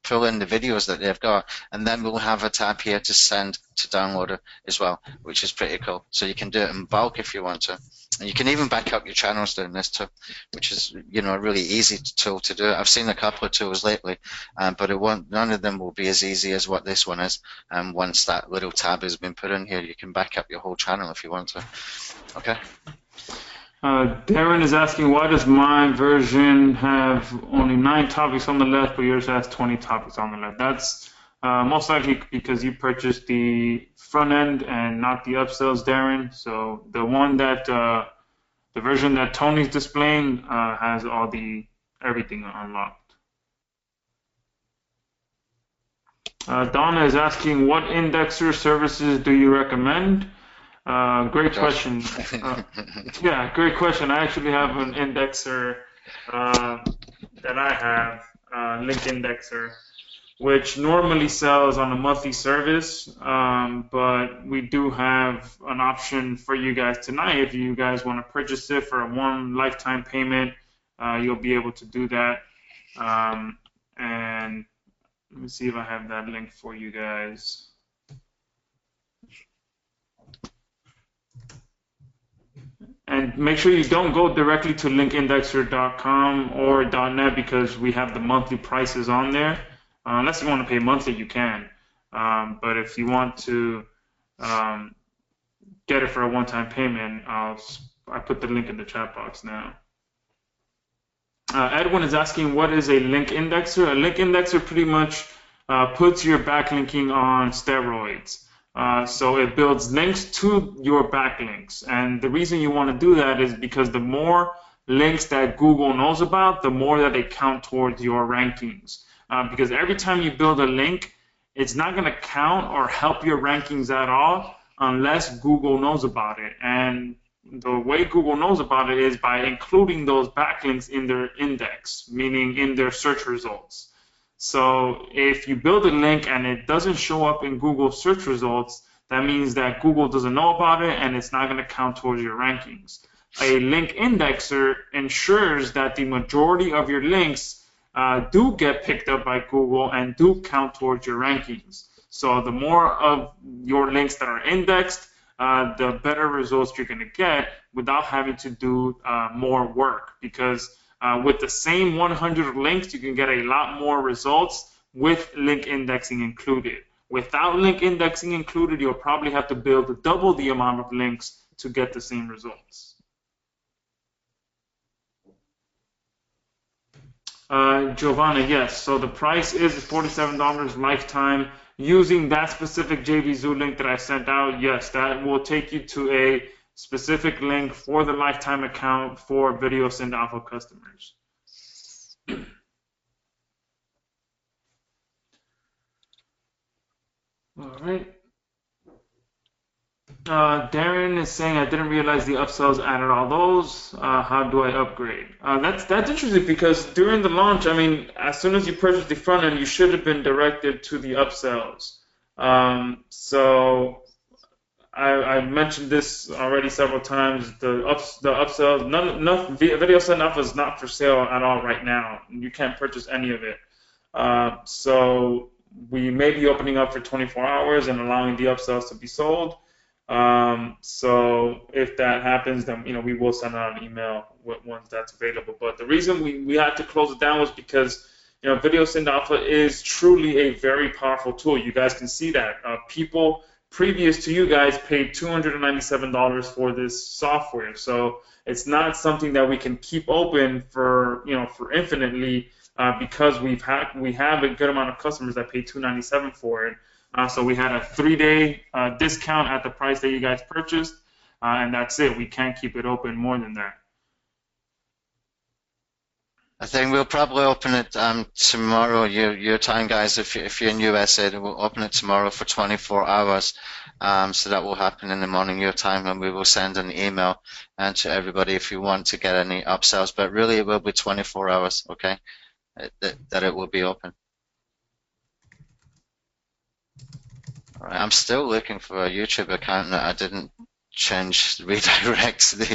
pull in the videos that they've got, and then we'll have a tab here to send to downloader as well, which is pretty cool. So you can do it in bulk if you want to. And you can even back up your channels doing this too, which is, you know, a really easy tool to do. I've seen a couple of tools lately, but none of them will be as easy as what this one is. Once that little tab has been put in here, you can back up your whole channel if you want to. Okay. Darren is asking, why does my version have only 9 topics on the left, but yours has 20 topics on the left? That's most likely because you purchased the front end and not the upsells, Darren. So the one that the version that Tony's displaying has all everything unlocked. Donna is asking, what indexer services do you recommend? Great question. Yeah, great question. I actually have an indexer that I have, link indexer, which normally sells on a monthly service, but we do have an option for you guys tonight. If you guys want to purchase it for a one lifetime payment, you'll be able to do that. And let me see if I have that link for you guys. And make sure you don't go directly to linkindexer.com or .net because we have the monthly prices on there. Unless you want to pay monthly, you can. But if you want to get it for a one-time payment, I put the link in the chat box now. Edwin is asking, what is a link indexer? A link indexer pretty much puts your backlinking on steroids. So it builds links to your backlinks. And the reason you want to do that is because the more links that Google knows about, the more that they count towards your rankings. Because every time you build a link, it's not going to count or help your rankings at all unless Google knows about it. And the way Google knows about it is by including those backlinks in their index, meaning in their search results. So if you build a link and it doesn't show up in Google search results, that means that Google doesn't know about it and it's not going to count towards your rankings. A link indexer ensures that the majority of your links do get picked up by Google and do count towards your rankings. So the more of your links that are indexed, the better results you're going to get without having to do more work, because with the same 100 links, you can get a lot more results with link indexing included. Without link indexing included, you'll probably have to build double the amount of links to get the same results. Giovanna, yes. So the price is $47 lifetime. Using that specific JVZoo link that I sent out, yes, that will take you to a specific link for the lifetime account for Video Synd Alpha customers. All right. Darren is saying, I didn't realize the upsells added all those. How do I upgrade? That's interesting because during the launch, I mean, as soon as you purchase the front end, you should have been directed to the upsells. So I mentioned this already several times. The upsell, Video Synd Alpha is not for sale at all right now. You can't purchase any of it. So we may be opening up for 24 hours and allowing the upsells to be sold. So if that happens, then we will send out an email once that's available. But the reason we had to close it down was because Video Synd Alpha is truly a very powerful tool. You guys can see that people previous to you guys paid $297 for this software. So it's not something that we can keep open for infinitely because we have a good amount of customers that pay $297 for it. So we had a 3-day discount at the price that you guys purchased, and that's it. We can't keep it open more than that. I think we'll probably open it tomorrow, your time, guys. If you're in USA, we'll open it tomorrow for 24 hours. So that will happen in the morning, your time, and we will send an email to everybody if you want to get any upsells. But really, it will be 24 hours, okay, that it will be open. All right, I'm still looking for a YouTube account that I didn't redirect the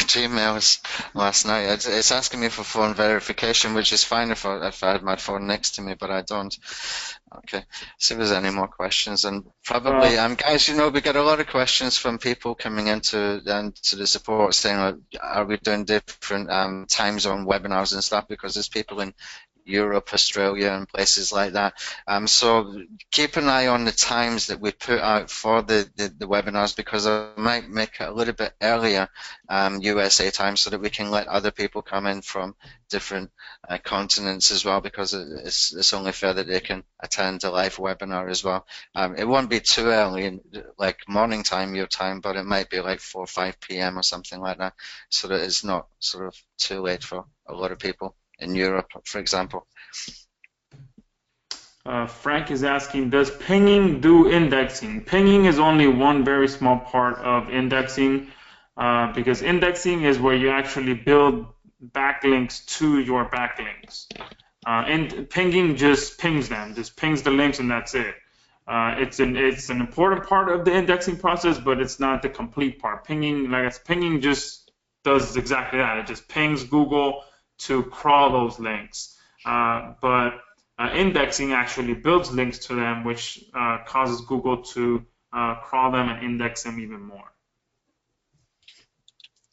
Gmails last night. It's asking me for phone verification, which is fine if I had my phone next to me, but I don't. Okay, see if there's any more questions. And probably, guys, we get a lot of questions from people coming into the support saying, are we doing different time zone webinars and stuff? Because there's people in Europe, Australia, and places like that. So keep an eye on the times that we put out for the webinars, because I might make it a little bit earlier USA time so that we can let other people come in from different continents as well, because it's only fair that they can attend a live webinar as well. It won't be too early, like morning time, your time, but it might be like 4 or 5 p.m. or something like that, so that it's not sort of too late for a lot of people in Europe, for example. Frank is asking, does pinging do indexing? Pinging is only one very small part of indexing, because indexing is where you actually build backlinks to your backlinks. And pinging just pings them, just pings the links, and that's it. It's an important part of the indexing process, but it's not the complete part. Pinging just does exactly that. It just pings Google to crawl those links. But indexing actually builds links to them, which causes Google to crawl them and index them even more.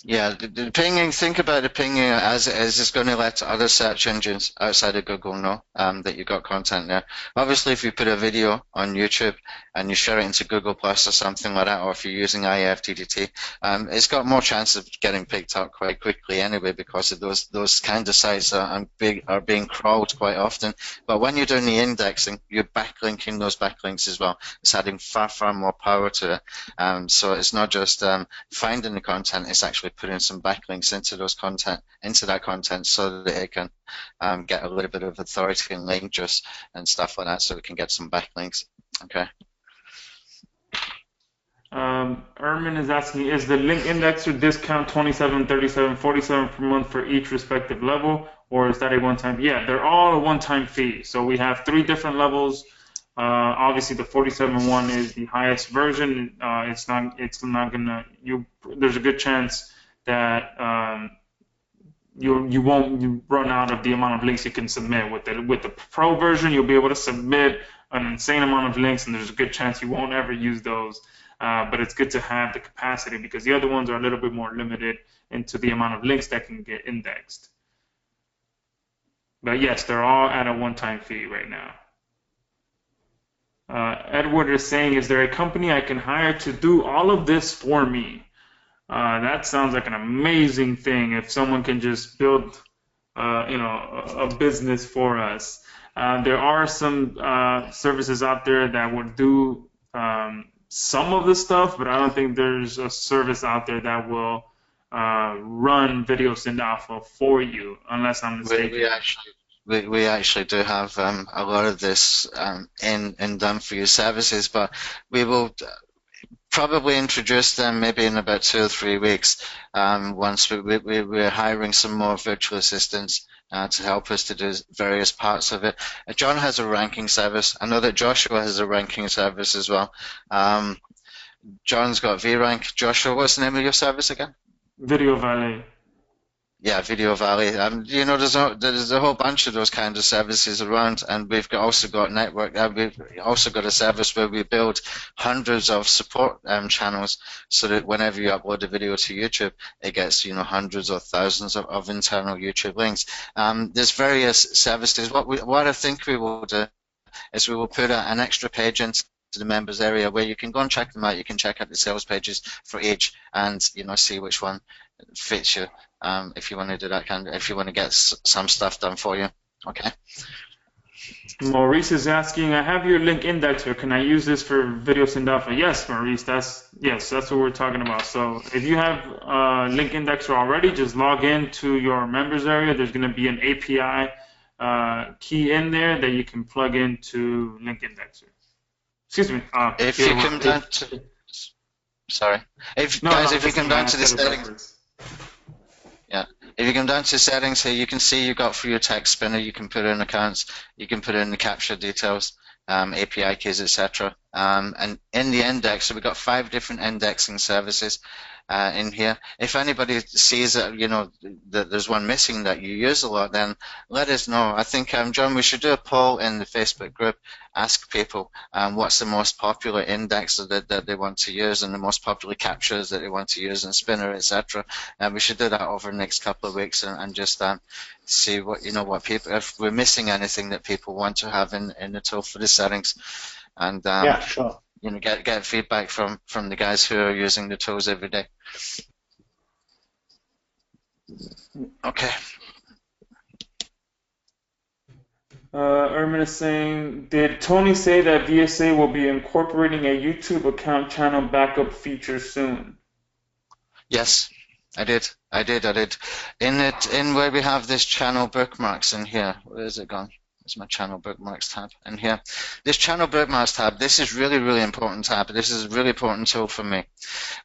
Yeah, the pinging, think about the pinging as it's going to let other search engines outside of Google know that you've got content there. Obviously, if you put a video on YouTube and you share it into Google Plus or something like that, or if you're using IFTTT, it's got more chance of getting picked up quite quickly anyway, because of those kind of sites are being crawled quite often. But when you're doing the indexing, you're backlinking those backlinks as well. It's adding far more power to it. So it's not just finding the content, it's actually putting some backlinks into that content so that it can get a little bit of authority and link juice and stuff like that, so we can get some backlinks. Okay. Ermin is asking, is the link indexer discount $27, $37, $47 per month for each respective level, or is that a one-time? Yeah, they're all a one-time fee. So we have 3 different levels. Obviously, the 47 one is the highest version. It's not gonna. There's a good chance that you won't run out of the amount of links you can submit. With the Pro version, you'll be able to submit an insane amount of links, and there's a good chance you won't ever use those. But it's good to have the capacity, because the other ones are a little bit more limited into the amount of links that can get indexed. But yes, they're all at a one-time fee right now. Edward is saying, is there a company I can hire to do all of this for me? That sounds like an amazing thing if someone can just build a business for us. There are some services out there that would do some of the stuff, but I don't think there's a service out there that will run Video Synd Alpha for you, unless I'm mistaken. We actually do have a lot of this in done for you services, but we will probably introduce them maybe in about 2 or 3 weeks. Once we're hiring some more virtual assistants to help us to do various parts of it. John has a ranking service. I know that Joshua has a ranking service as well. John's got VRank. Joshua, what's the name of your service again? Video Valet. Yeah, Video Valley. You know, there's a whole bunch of those kinds of services around, and we've also got network. We've also got a service where we build hundreds of support channels, so that whenever you upload a video to YouTube, it gets hundreds or thousands of internal YouTube links. There's various services. What I think we will do is we will put an extra page into the members area where you can go and check them out. You can check out the sales pages for each, and see which one fits you. If you want to do that if you want to get some stuff done for you, okay. Maurice is asking, I have your link indexer. Can I use this for video Synd Alpha? Yes, Maurice. That's what we're talking about. So if you have a link indexer already, just log in to your members area. There's going to be an API key in there that you can plug into link indexer. Excuse me. If you come down to, sorry, if you come down to the settings. Yeah, if you come down to settings here, you can see you've got for your text spinner, you can put in accounts, you can put in the capture details, API keys, etc. And in the indexer, we've got 5 different indexing services in here. If anybody sees that that there's one missing that you use a lot, then let us know. I think John, we should do a poll in the Facebook group, ask people what's the most popular indexer that they want to use, and the most popular captures that they want to use, and spinner, etc. And we should do that over the next couple of weeks and just see what what people, if we're missing anything that people want to have in the tool for the settings, and yeah, sure. Get feedback from the guys who are using the tools every day. Okay. Ermin is saying, did Tony say that VSA will be incorporating a YouTube account channel backup feature soon? Yes, I did. In where we have this channel bookmarks in here, where is it gone? It's my channel bookmarks tab in here. This channel bookmarks tab, this is really, really important tab. This is a really important tool for me.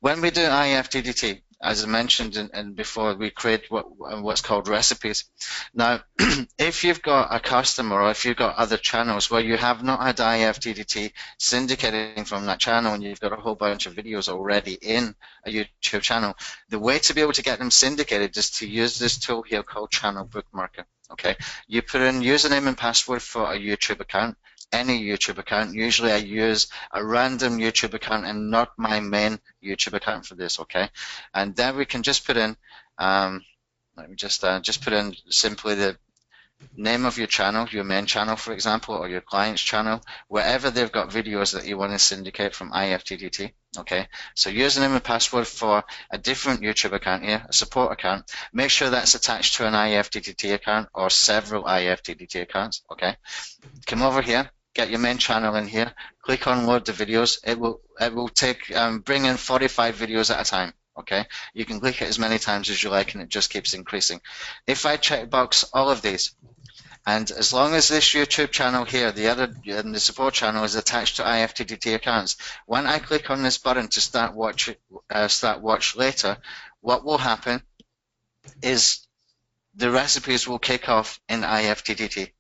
When we do IFTDT, as I mentioned and before, we create what's called recipes. Now, if you've got a customer or if you've got other channels where you have not had IFTDT syndicating from that channel and you've got a whole bunch of videos already in a YouTube channel, the way to be able to get them syndicated is to use this tool here called Channel Bookmarker. Okay, you put in username and password for a YouTube account, any YouTube account. Usually I use a random YouTube account and not my main YouTube account for this, okay? And then we can just put in, let me just put in simply the name of your channel, your main channel, for example, or your client's channel, wherever they've got videos that you want to syndicate from IFTDT. Okay, so username and password for a different YouTube account here, a support account. Make sure that's attached to an IFTDT account or several IFTDT accounts. Okay, come over here, get your main channel in here, click on load the videos. It will take bring in 45 videos at a time. Okay, you can click it as many times as you like, and it just keeps increasing. If I checkbox all of these, and as long as this YouTube channel here, the support channel is attached to IFTDT accounts, when I click on this button to start watch later, what will happen is the recipes will kick off in IFTDT.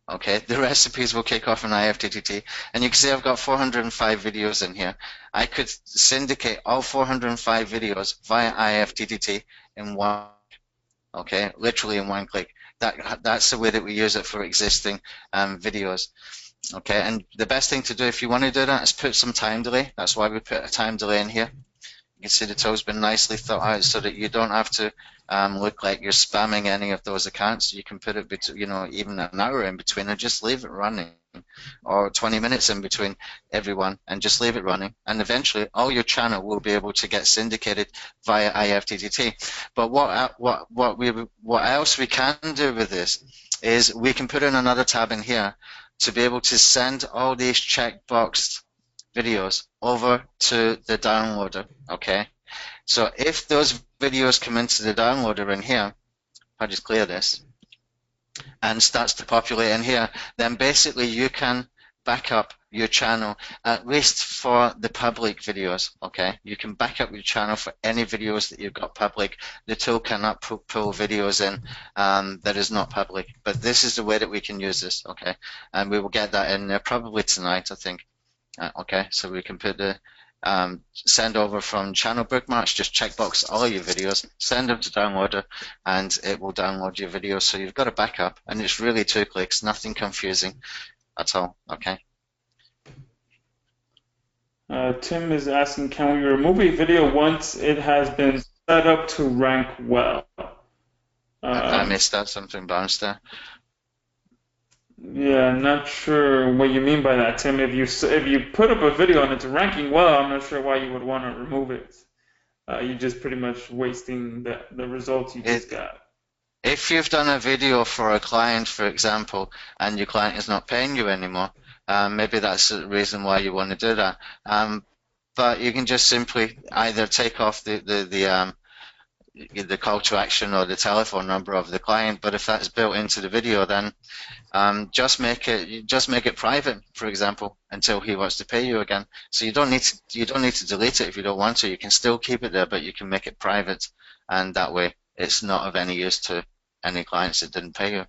Okay, the recipes will kick off in IFTDT, and you can see I've got 405 videos in here. I could syndicate all 405 videos via IFTDT in one, okay, literally in one click. That's the way that we use it for existing videos. Okay, and the best thing to do if you want to do that is put some time delay. That's why we put a time delay in here. You can see the tool's been nicely thought out so that you don't have to look like you're spamming any of those accounts. You can put it between, even an hour in between and just leave it running, or 20 minutes in between everyone and just leave it running, and eventually all your channel will be able to get syndicated via IFTDT. But what else we can do with this is we can put in another tab in here to be able to send all these checkboxed videos over to the downloader. Okay, so if those videos come into the downloader in here, I'll just clear this, and starts to populate in here, then basically you can back up your channel, at least for the public videos. Okay, you can back up your channel for any videos that you've got public. The tool cannot pull videos in that is not public, but this is the way that we can use this. Okay, and we will get that in there probably tonight, I think. Okay, so we can put the send over from channel bookmarks, just checkbox all your videos, send them to Downloader, and it will download your videos. So you've got a backup, and it's really 2 clicks, nothing confusing at all. Okay. Tim is asking, can we remove a video once it has been set up to rank well? I missed out something bounced there. Yeah, I'm not sure what you mean by that, Tim. If you put up a video and it's ranking well, I'm not sure why you would want to remove it. You're just pretty much wasting the results you just got. If you've done a video for a client, for example, and your client is not paying you anymore, maybe that's the reason why you want to do that. But you can just simply either take off the call to action or the telephone number of the client. But if that's built into the video, then just make it private, for example, until he wants to pay you again. So you don't need to delete it if you don't want to. You can still keep it there, but you can make it private, and that way it's not of any use to any clients that didn't pay you.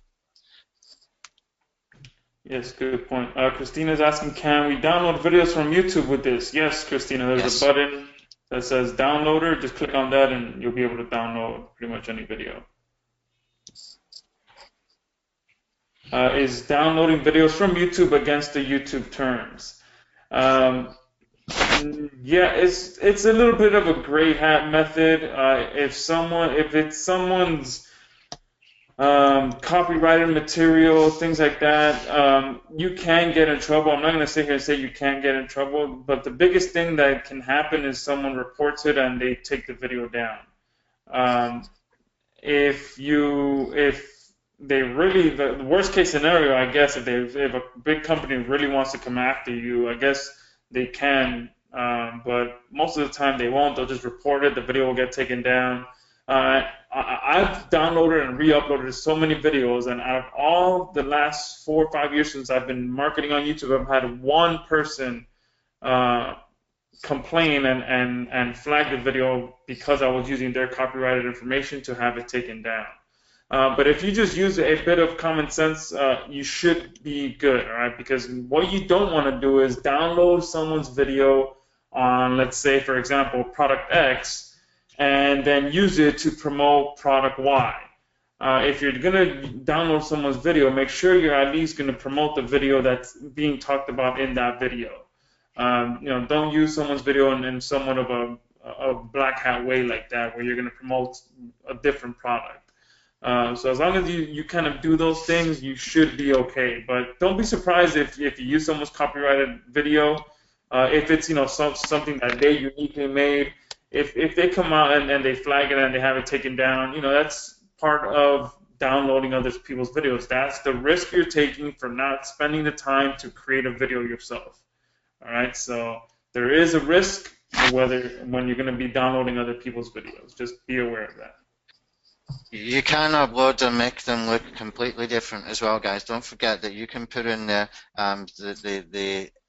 Yes, good point. Christina's asking, can we download videos from YouTube with this? Yes, Christina, there's a button that says downloader. Just click on that and you'll be able to download pretty much any video. Is downloading videos from YouTube against the YouTube terms? Yeah, it's a little bit of a gray hat method. If it's someone's copyrighted material, things like that, you can get in trouble. I'm not going to sit here and say you can't get in trouble, but the biggest thing that can happen is someone reports it and they take the video down. If they really, the worst case scenario, I guess, if a big company really wants to come after you, I guess they can, but most of the time they won't. They'll just report it. The video will get taken down. I've downloaded and re-uploaded so many videos, and out of all the last 4 or 5 years since I've been marketing on YouTube, I've had one person complain and flag the video because I was using their copyrighted information to have it taken down. But if you just use a bit of common sense, you should be good, all right? Because what you don't want to do is download someone's video on, let's say, for example, product X, and then use it to promote product Y. If you're going to download someone's video, make sure you're at least going to promote the video that's being talked about in that video. Don't use someone's video in somewhat of a black hat way like that, where you're going to promote a different product. So as long as you kind of do those things, you should be okay. But don't be surprised if you use someone's copyrighted video, if it's something that they uniquely made. If they come out and they flag it and they have it taken down, that's part of downloading other people's videos. That's the risk you're taking for not spending the time to create a video yourself. All right, so there is a risk when you're going to be downloading other people's videos. Just be aware of that. You can upload and make them look completely different as well, guys. Don't forget that you can put in the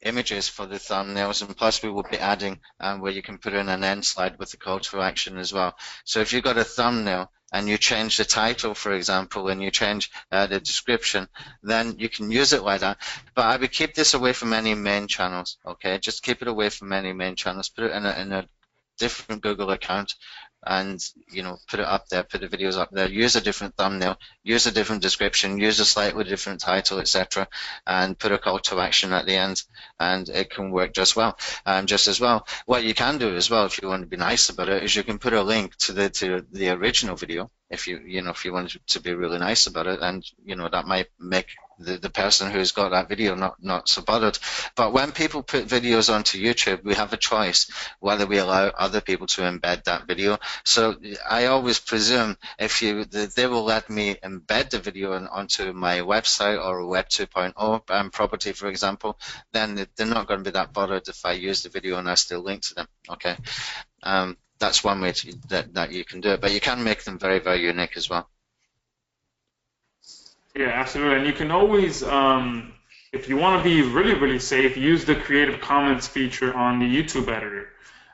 images for the thumbnails, and plus we will be adding where you can put in an end slide with the call to action as well. So if you've got a thumbnail and you change the title, for example, and you change the description, then you can use it like that. But I would keep this away from any main channels, okay? Just keep it away from any main channels. Put it in a different Google account, and put it up there, put the videos up there, use a different thumbnail, use a different description, use a slightly different title, etc., and put a call to action at the end, and it can work just as well. What you can do as well, if you want to be nice about it, is you can put a link to the original video if you want to be really nice about it, and that might make the person who's got that video not so bothered. But when people put videos onto YouTube, we have a choice whether we allow other people to embed that video. So I always presume they will let me embed the video onto my website or a Web 2.0 property, for example, then they're not going to be that bothered if I use the video and I still link to them. Okay, that's one way that you can do it, but you can make them very, very unique as well. Yeah, absolutely. And you can always, if you want to be really, really safe, use the Creative Commons feature on the YouTube editor.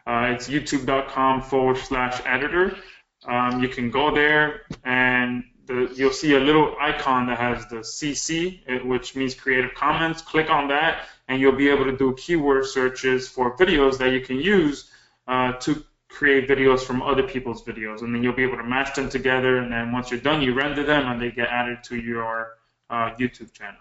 It's youtube.com/editor. You can go there and you'll see a little icon that has the CC, which means Creative Commons. Click on that, and you'll be able to do keyword searches for videos that you can use to create videos from other people's videos. And then you'll be able to match them together, and then once you're done, you render them, and they get added to your YouTube channel.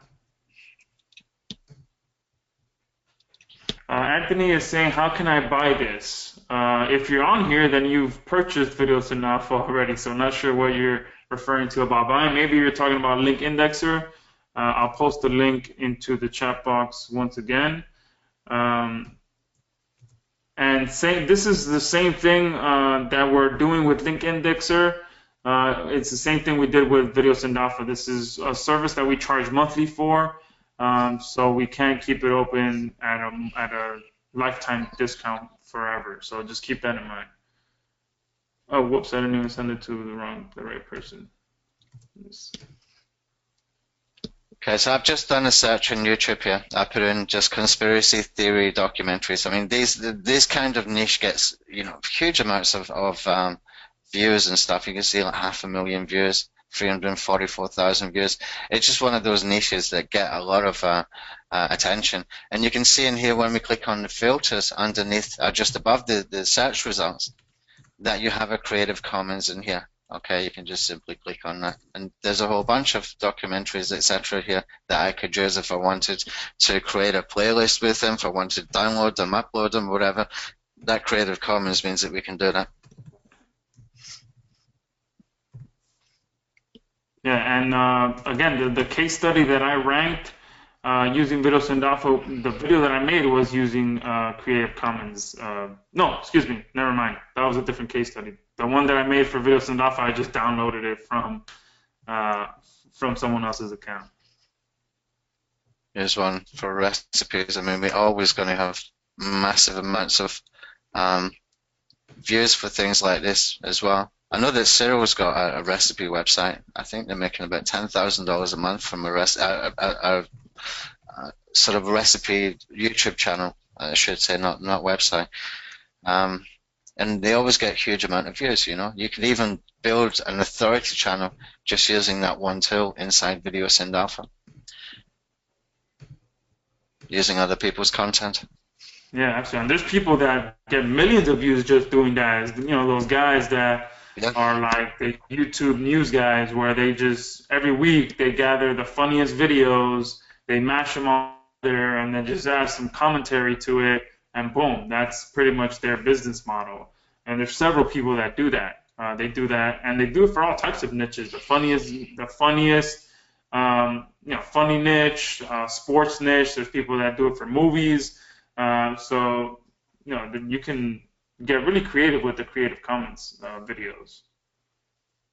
Anthony is saying, how can I buy this? If you're on here, then you've purchased Video Synd Alpha already, so I'm not sure what you're referring to about buying. Maybe you're talking about Link Indexer. I'll post the link into the chat box once again. And this is the same thing that we're doing with Link Indexer. It's the same thing we did with Video Synd Alpha. This is a service that we charge monthly for. So we can't keep it open at a lifetime discount forever. So just keep that in mind. Oh, whoops! I didn't even send it to the right person. Okay, so I've just done a search on YouTube here. I put in just conspiracy theory documentaries. I mean, these kind of niche gets huge amounts of views and stuff. You can see like 500,000 views. 344,000 views. It's just one of those niches that get a lot of attention. And you can see in here when we click on the filters underneath, just above the search results, that you have a Creative Commons in here. Okay, you can just simply click on that. And there's a whole bunch of documentaries, etc. here that I could use if I wanted to create a playlist with them, if I wanted to download them, upload them, whatever. That Creative Commons means that we can do that. Yeah, and again, the case study that I ranked using Video Synd Alpha, the video that I made was using Creative Commons. No, excuse me, never mind. That was a different case study. The one that I made for Video Synd Alpha, I just downloaded it from someone else's account. Here's one for recipes. I mean, we're always going to have massive amounts of views for things like this as well. I know that Cyril's got a recipe website. I think they're making about $10,000 a month from a sort of recipe YouTube channel, I should say, not website. And they always get a huge amount of views, You can even build an authority channel just using that one tool inside Video Synd Alpha, using other people's content. Yeah, absolutely. And there's people that get millions of views just doing that. Those guys that are like the YouTube news guys, where they just every week they gather the funniest videos, they mash them all together, and then just add some commentary to it, and boom, that's pretty much their business model. And there's several people that do that. They do that, and they do it for all types of niches. The funniest, funny niche, sports niche. There's people that do it for movies. So you can get really creative with the Creative Commons videos.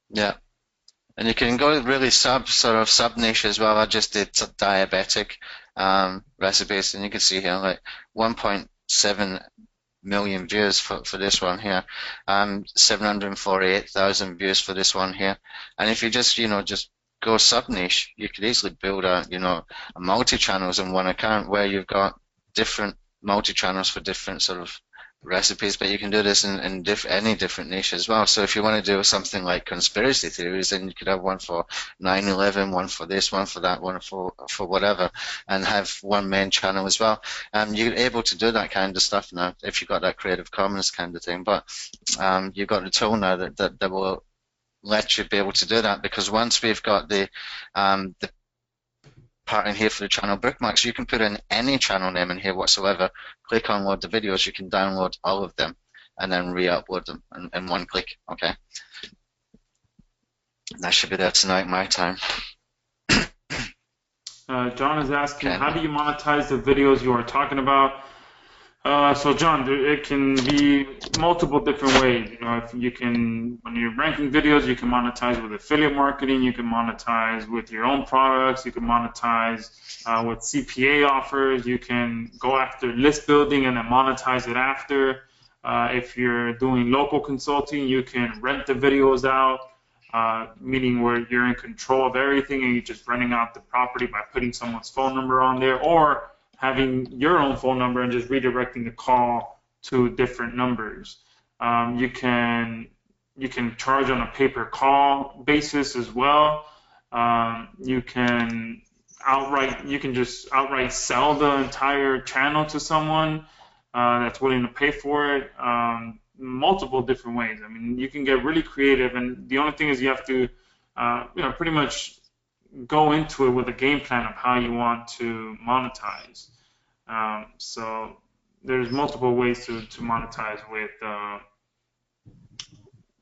Yeah, and you can go really sort of sub niche as well. I just did diabetic recipes, and you can see here like 1.7 million views for this one here, 748,000 views for this one here. And if you just go sub niche, you could easily build a multi-channels in one account where you've got different multi-channels for different sort of recipes, but you can do this in any different niche as well. So if you want to do something like conspiracy theories, then you could have one for 9/11, one for this, one for that, one for whatever, and have one main channel as well. You're able to do that kind of stuff now if you've got that Creative Commons kind of thing. But you've got a tool now that will let you be able to do that, because once we've got the part in here for the channel bookmarks, you can put in any channel name in here whatsoever, click on load the videos, you can download all of them and then re-upload them in one click. Okay, that should be there tonight my time. John is asking, how do you monetize the videos you are talking about? So John, it can be multiple different ways. If you can, when you're ranking videos, you can monetize with affiliate marketing. You can monetize with your own products. You can monetize with CPA offers. You can go after list building and then monetize it after. If you're doing local consulting, you can rent the videos out, meaning where you're in control of everything and you're just renting out the property by putting someone's phone number on there, or having your own phone number and just redirecting the call to different numbers. You can You can charge on a pay-per-call basis as well. You can just outright sell the entire channel to someone that's willing to pay for it. Multiple different ways. I mean, you can get really creative, and the only thing is you have to, pretty much go into it with a game plan of how you want to monetize. So there's multiple ways to monetize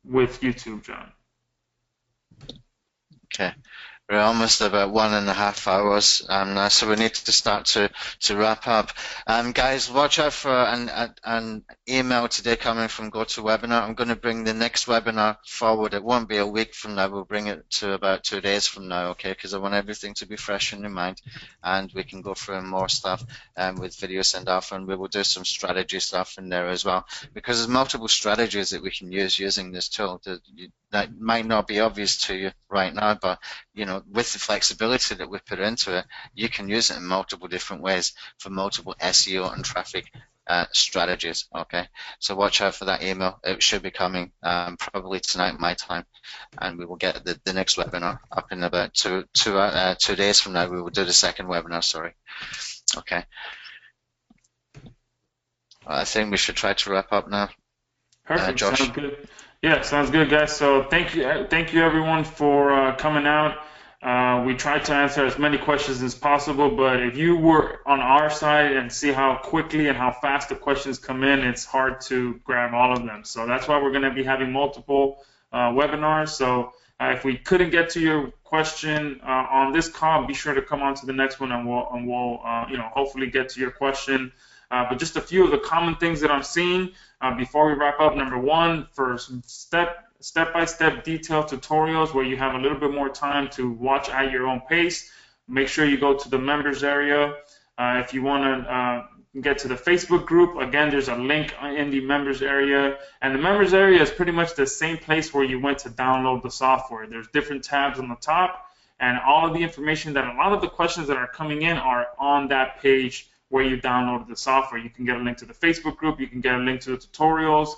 with YouTube, John. Okay. We're almost about 1.5 hours now, so we need to start to wrap up. Guys, watch out for an email today coming from GoToWebinar. I'm going to bring the next webinar forward. It won't be a week from now. We'll bring it to about 2 days from now, okay? Because I want everything to be fresh in your mind, and we can go through more stuff with Video Synd Alpha, and we will do some strategy stuff in there as well, because there's multiple strategies that we can use using this tool that might not be obvious to you right now, but with the flexibility that we put into it, you can use it in multiple different ways for multiple SEO and traffic strategies. Okay, so watch out for that email. It should be coming probably tonight my time, and we will get the next webinar up in about 2 days from now. We will do the second webinar. Sorry. Okay. I think we should try to wrap up now. Perfect. Josh. Sounds good. Yeah, sounds good, guys. So thank you everyone for coming out. We tried to answer as many questions as possible, but if you were on our side and see how quickly and how fast the questions come in, it's hard to grab all of them. So that's why we're going to be having multiple webinars. So if we couldn't get to your question on this call, be sure to come on to the next one, and we'll hopefully get to your question. But just a few of the common things that I'm seeing before we wrap up. Number one, for some step-by-step detailed tutorials where you have a little bit more time to watch at your own pace, make sure you go to the members area. If you want to get to the Facebook group, again, there's a link in the members area. And the members area is pretty much the same place where you went to download the software. There's different tabs on the top, and all of the information that a lot of the questions that are coming in are on that page where you downloaded the software. You can get a link to the Facebook group, you can get a link to the tutorials,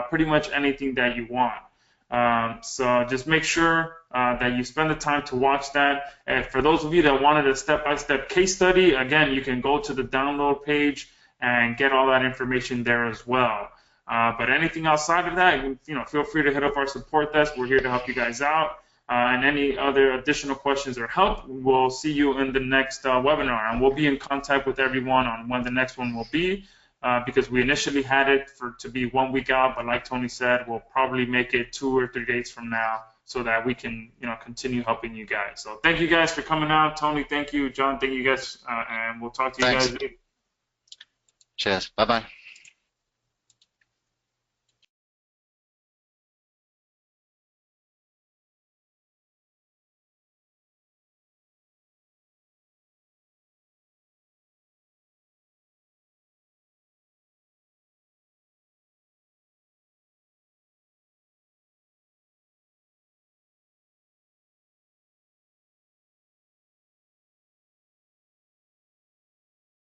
pretty much anything that you want. So just make sure that you spend the time to watch that. And for those of you that wanted a step-by-step case study, again, you can go to the download page and get all that information there as well. But anything outside of that, feel free to hit up our support desk. We're here to help you guys out. And any other additional questions or help, we'll see you in the next webinar. And we'll be in contact with everyone on when the next one will be, because we initially had it to be 1 week out, but like Tony said, we'll probably make it 2 or 3 days from now so that we can continue helping you guys. So thank you guys for coming out. Tony, thank you. John, thank you guys. And we'll talk to you guys later. Cheers. Bye-bye.